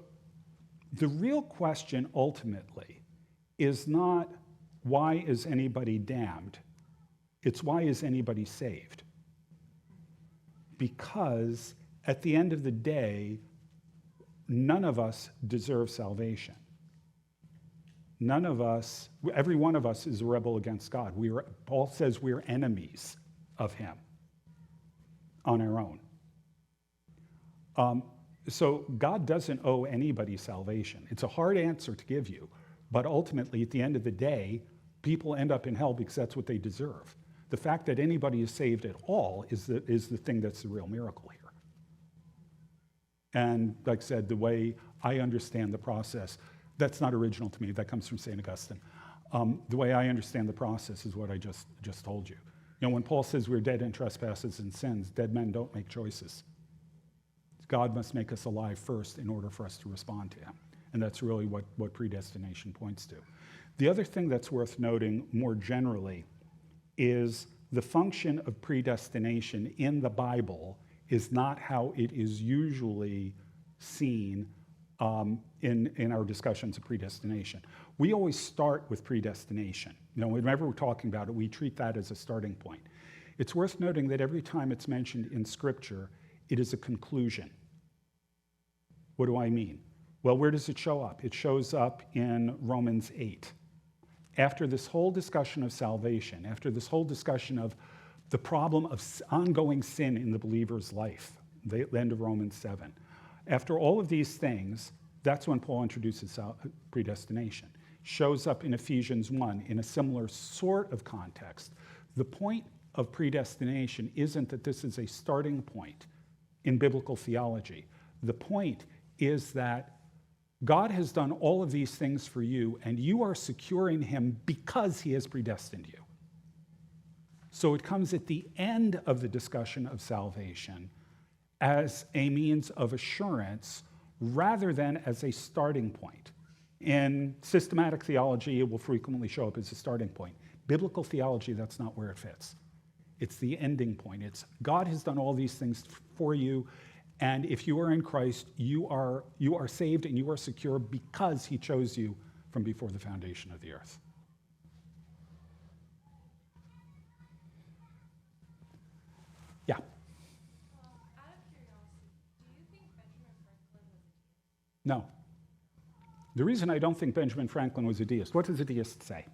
the real question ultimately is not why is anybody damned? It's why is anybody saved? Because at the end of the day, none of us deserve salvation. None of us, every one of us is a rebel against God. Paul says we're enemies of him on our own. So God doesn't owe anybody salvation. It's a hard answer to give you, but ultimately, at the end of the day, people end up in hell because that's what they deserve. The fact that anybody is saved at all is the thing that's the real miracle here. And like I said, the way I understand the process, that's not original to me. That comes from St. Augustine. The way I understand the process is what I just told you. You know, when Paul says we're dead in trespasses and sins, dead men don't make choices. God must make us alive first in order for us to respond to him. And that's really what predestination points to. The other thing that's worth noting more generally is the function of predestination in the Bible is not how it is usually seen in our discussions of predestination. We always start with predestination. You know, whenever we're talking about it, we treat that as a starting point. It's worth noting that every time it's mentioned in Scripture, it is a conclusion. What do I mean? Well, where does it show up? It shows up in Romans 8. After this whole discussion of salvation, after this whole discussion of the problem of ongoing sin in the believer's life, the end of Romans 7, after all of these things, that's when Paul introduces predestination. Shows up in Ephesians 1 in a similar sort of context. The point of predestination isn't that this is a starting point in biblical theology. The point is that God has done all of these things for you, and you are secure in him because he has predestined you. So it comes at the end of the discussion of salvation as a means of assurance rather than as a starting point. In systematic theology, it will frequently show up as a starting point. Biblical theology, that's not where it fits. It's the ending point. It's God has done all these things for you, and if you are in Christ, you are saved and you are secure because he chose you from before the foundation of the earth. Yeah. Out of curiosity, do you think Benjamin Franklin was a deist? No. The reason I don't think Benjamin Franklin was a deist, what does a deist say?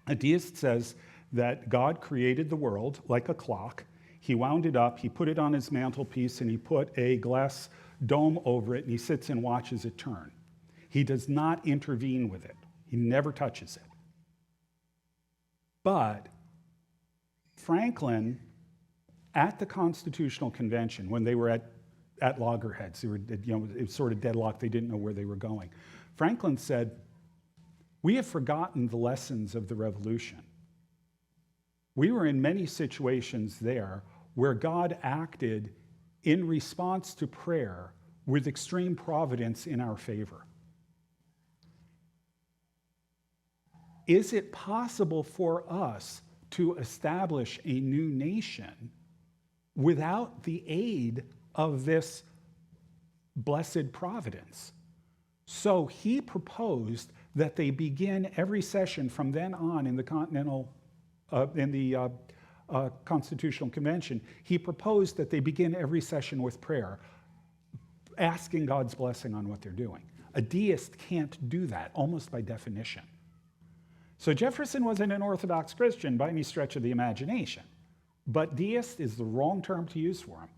A deist says that God created the world like a clock. He wound it up, he put it on his mantelpiece, and he put a glass dome over it, and he sits and watches it turn. He does not intervene with it. He never touches it. But Franklin, at the Constitutional Convention, when they were at loggerheads, they were, it was sort of deadlocked, they didn't know where they were going. Franklin said, "We have forgotten the lessons of the Revolution. We were in many situations there where God acted in response to prayer with extreme providence in our favor. Is it possible for us to establish a new nation without the aid of this blessed providence?" So he proposed that they begin every session from then on in the Constitutional Convention. He proposed that they begin every session with prayer, asking God's blessing on what they're doing. A deist can't do that, almost by definition. So Jefferson wasn't an Orthodox Christian by any stretch of the imagination, but deist is the wrong term to use for him.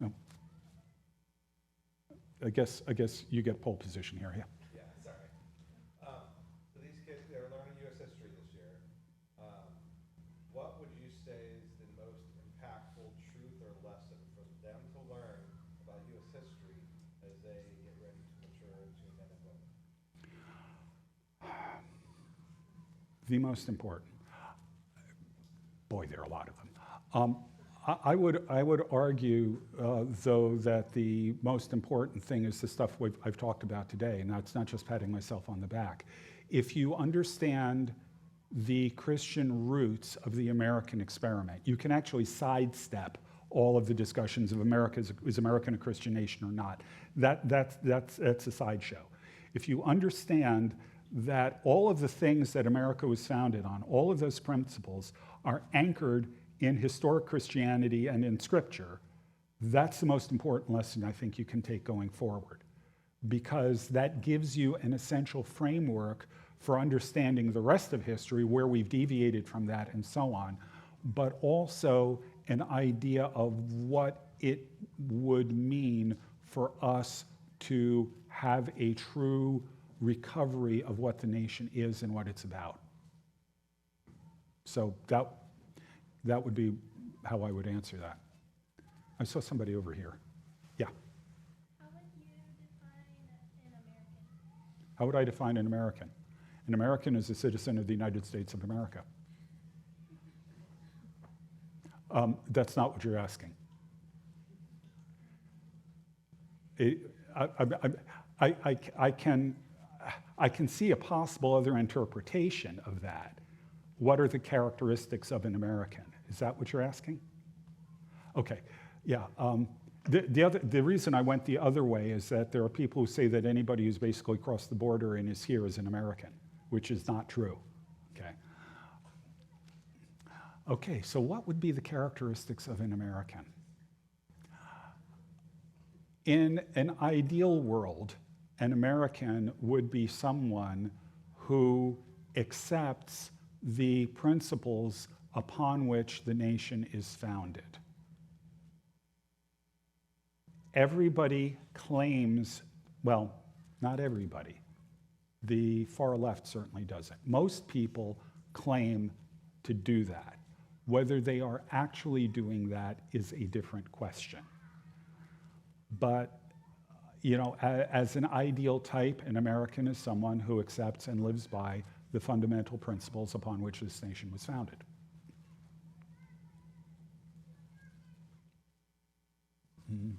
No. I guess you get pole position here, yeah. Yeah, sorry. So these kids, they're learning U.S. history this year. What would you say is the most impactful truth or lesson for them to learn about U.S. history as they get ready to mature into men and women? The most important. Boy, there are a lot of them. I would argue, though, that the most important thing is the stuff I've talked about today, and that's not just patting myself on the back. If you understand the Christian roots of the American experiment, you can actually sidestep all of the discussions of America, is America a Christian nation or not. That's a sideshow. If you understand that all of the things that America was founded on, all of those principles are anchored in historic Christianity and in Scripture, that's the most important lesson I think you can take going forward, because that gives you an essential framework for understanding the rest of history, where we've deviated from that and so on, but also an idea of what it would mean for us to have a true recovery of what the nation is and what it's about. So that would be how I would answer that. I saw somebody over here. Yeah. How would you define an American? How would I define an American? An American is a citizen of the United States of America. That's not what you're asking. I can see a possible other interpretation of that. What are the characteristics of an American? Is that what you're asking? Okay, yeah. The reason I went the other way is that there are people who say that anybody who's basically crossed the border and is here is an American, which is not true. Okay. Okay, so what would be the characteristics of an American? In an ideal world, an American would be someone who accepts the principles upon which the nation is founded. Everybody claims, well, not everybody. The far left certainly doesn't. Most people claim to do that. Whether they are actually doing that is a different question. But, as an ideal type, an American is someone who accepts and lives by the fundamental principles upon which this nation was founded.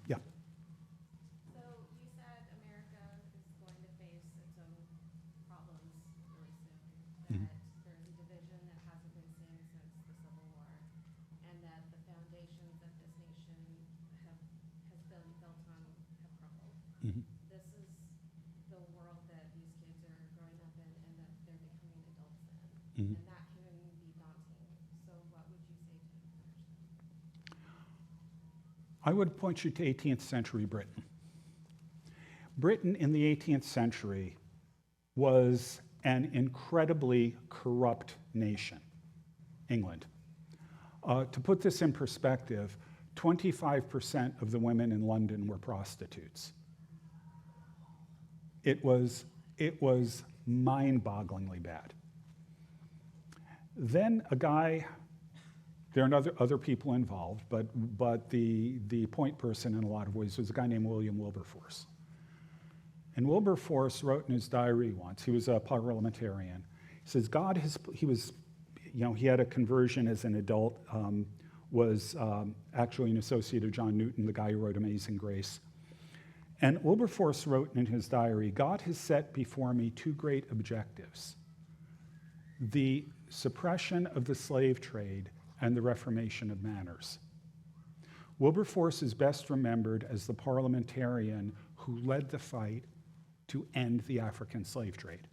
Yeah. So you said America is going to face its own problems really soon, that there's a division that hasn't been seen since the Civil War, and that the foundations that this nation has been built on have crumbled. This is the world that these kids are growing up in and that they're becoming adults in, and that can be daunting. So what would you say to encourage them? I would point you to 18th century Britain. Britain in the 18th century was an incredibly corrupt nation, England. To put this in perspective, 25% of the women in London were prostitutes. It was mind-bogglingly bad. Then a guy, there are other people involved, but the point person in a lot of ways was a guy named William Wilberforce. And Wilberforce wrote in his diary once, he was a parliamentarian, he says, he had a conversion as an adult, was actually an associate of John Newton, the guy who wrote Amazing Grace. And Wilberforce wrote in his diary, God has set before me two great objectives: the suppression of the slave trade and the reformation of manners. Wilberforce is best remembered as the parliamentarian who led the fight to end the African slave trade.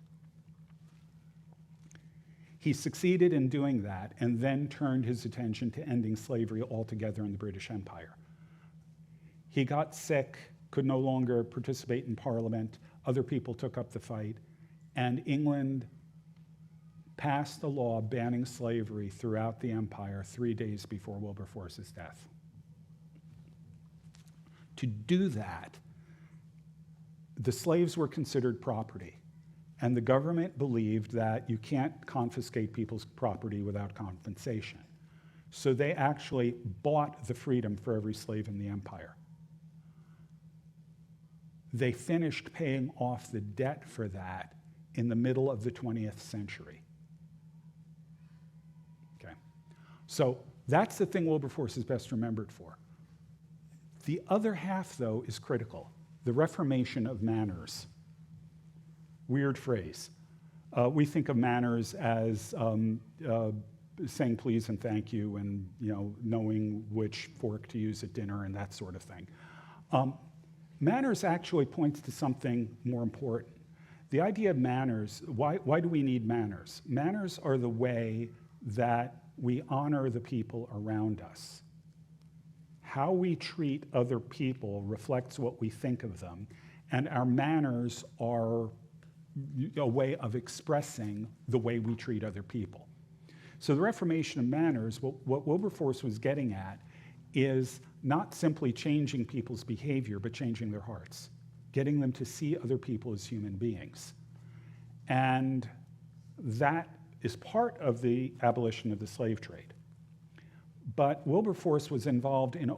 He succeeded in doing that and then turned his attention to ending slavery altogether in the British Empire. He got sick, could no longer participate in Parliament. Other people took up the fight, and England passed a law banning slavery throughout the empire 3 days before Wilberforce's death. To do that, the slaves were considered property, and the government believed that you can't confiscate people's property without compensation. So they actually bought the freedom for every slave in the empire. They finished paying off the debt for that in the middle of the 20th century. Okay. So that's the thing Wilberforce is best remembered for. The other half, though, is critical. The reformation of manners. Weird phrase. We think of manners as saying please and thank you and knowing which fork to use at dinner and that sort of thing. Manners actually points to something more important. The idea of manners, why do we need manners? Manners are the way that we honor the people around us. How we treat other people reflects what we think of them, and our manners are a way of expressing the way we treat other people. So the reformation of manners, what Wilberforce was getting at, is not simply changing people's behavior, but changing their hearts, getting them to see other people as human beings. And that is part of the abolition of the slave trade. But Wilberforce was involved in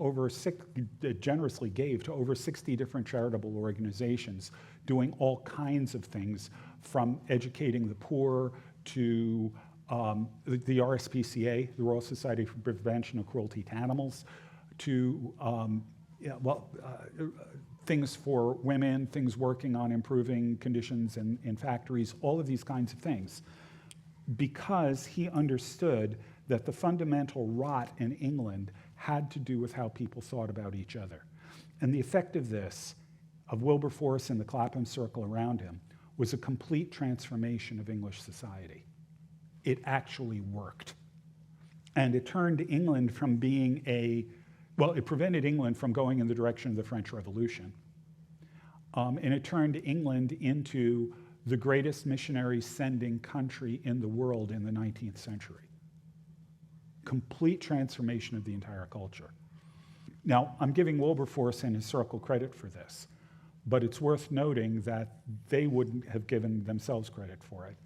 generously gave to over 60 different charitable organizations, doing all kinds of things, from educating the poor to the RSPCA, the Royal Society for Prevention of Cruelty to Animals, to things for women, things working on improving conditions in factories, all of these kinds of things, because he understood that the fundamental rot in England had to do with how people thought about each other. And the effect of this, of Wilberforce and the Clapham circle around him, was a complete transformation of English society. It actually worked. And it turned England from being it prevented England from going in the direction of the French Revolution. And it turned England into the greatest missionary sending country in the world in the 19th century. Complete transformation of the entire culture. Now, I'm giving Wilberforce and his circle credit for this, but it's worth noting that they wouldn't have given themselves credit for it.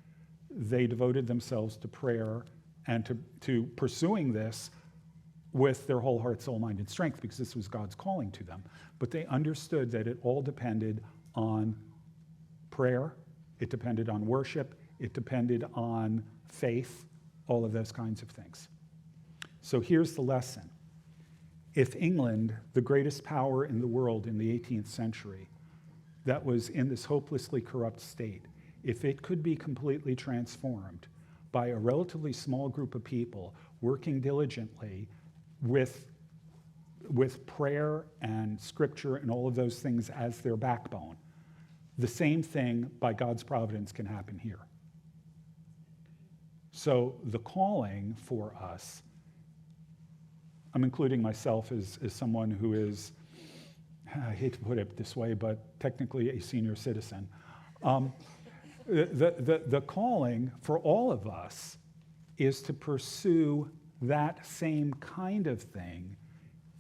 They devoted themselves to prayer and to pursuing this with their whole heart, soul, mind, and strength, because this was God's calling to them. But they understood that it all depended on prayer, it depended on worship, it depended on faith, all of those kinds of things. So here's the lesson. If England, the greatest power in the world in the 18th century, that was in this hopelessly corrupt state, if it could be completely transformed by a relatively small group of people working diligently with prayer and scripture and all of those things as their backbone, the same thing by God's providence can happen here. So the calling for us, I'm including myself as someone who is, I hate to put it this way, but technically a senior citizen. The calling for all of us is to pursue that same kind of thing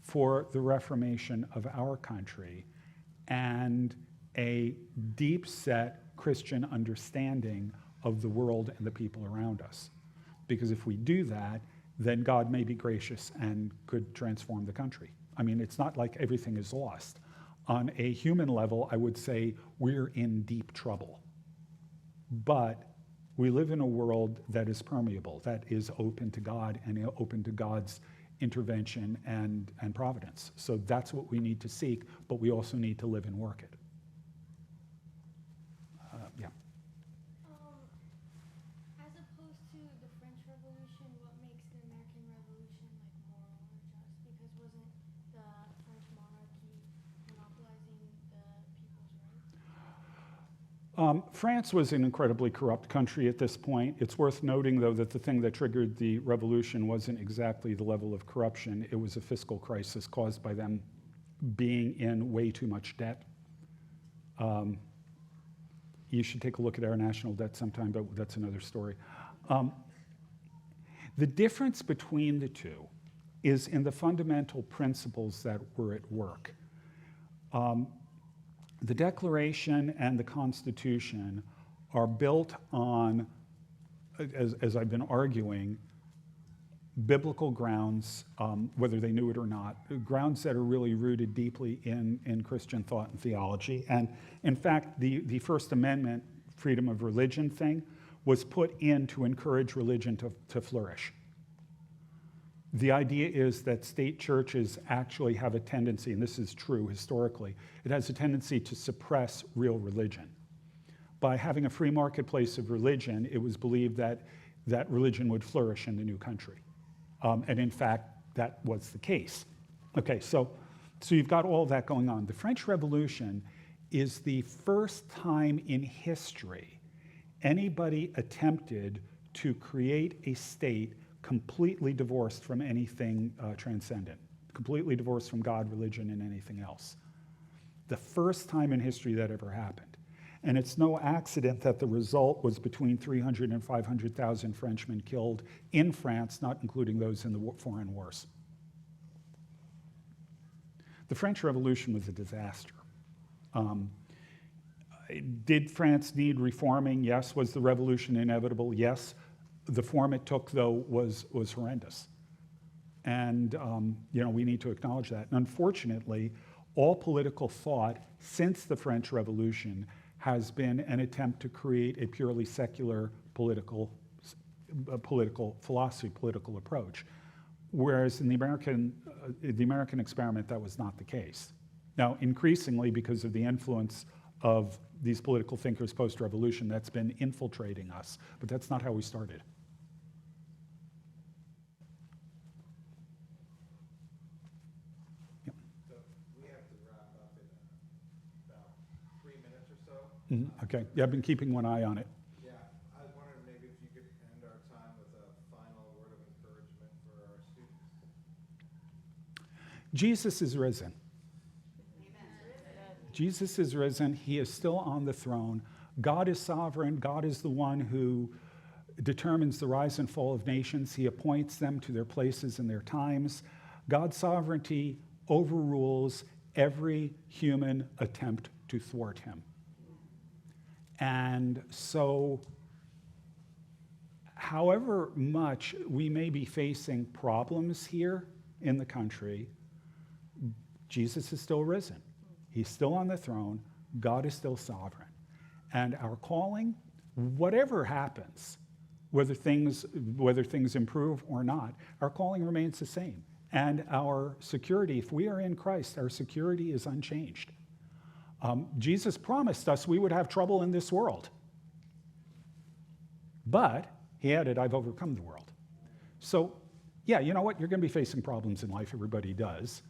for the reformation of our country and a deep-set Christian understanding of the world and the people around us. Because if we do that, then God may be gracious and could transform the country. I mean, it's not like everything is lost. On a human level, I would say we're in deep trouble. But we live in a world that is permeable, that is open to God and open to God's intervention and providence. So that's what we need to seek, but we also need to live and work it. As opposed to the French Revolution, what makes the American Revolution moral or just? Because wasn't the French monarchy monopolizing the people's rights? France was an incredibly corrupt country at this point. It's worth noting, though, that the thing that triggered the revolution wasn't exactly the level of corruption. It was a fiscal crisis caused by them being in way too much debt. You should take a look at our national debt sometime, but that's another story. The difference between the two is in the fundamental principles that were at work. The Declaration and the Constitution are built on, as I've been arguing, biblical grounds, whether they knew it or not, grounds that are really rooted deeply in Christian thought and theology. And in fact, the First Amendment freedom of religion thing was put in to encourage religion to flourish. The idea is that state churches actually have a tendency, and this is true historically, it has a tendency to suppress real religion. By having a free marketplace of religion, it was believed that religion would flourish in the new country. And in fact, that was the case. Okay, so you've got all that going on. The French Revolution is the first time in history anybody attempted to create a state completely divorced from anything transcendent, completely divorced from God, religion, and anything else. The first time in history that ever happened. And it's no accident that the result was between 300 and 500,000 Frenchmen killed in France, not including those in the foreign wars. The French Revolution was a disaster. Did France need reforming? Yes. Was the revolution inevitable? Yes. The form it took, though, was horrendous. And we need to acknowledge that. And unfortunately, all political thought since the French Revolution has been an attempt to create a purely secular political philosophy, political approach. Whereas in the American experiment, that was not the case. Now, increasingly, because of the influence of these political thinkers post-revolution, that's been infiltrating us, but that's not how we started. Yep. So we have to wrap up in about 3 minutes or so. Okay, yeah, I've been keeping one eye on it. Yeah, I was wondering maybe if you could end our time with a final word of encouragement for our students. Jesus is risen. Jesus is risen. He is still on the throne. God is sovereign. God is the one who determines the rise and fall of nations. He appoints them to their places and their times. God's sovereignty overrules every human attempt to thwart him. And so, however much we may be facing problems here in the country, Jesus is still risen. He's still on the throne. God is still sovereign. And our calling, whatever happens, whether things improve or not, our calling remains the same. And our security, if we are in Christ, our security is unchanged. Jesus promised us we would have trouble in this world. But he added, I've overcome the world. So, yeah, you know what? You're going to be facing problems in life. Everybody does.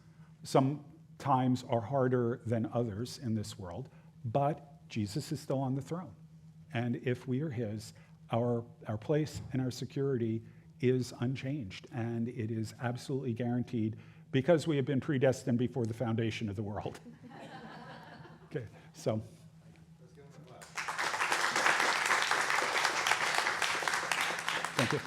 Some times are harder than others in this world, but Jesus is still on the throne. And if we are his, our place and our security is unchanged, and it is absolutely guaranteed because we have been predestined before the foundation of the world. Okay, so. Let's give them a clap. Thank you.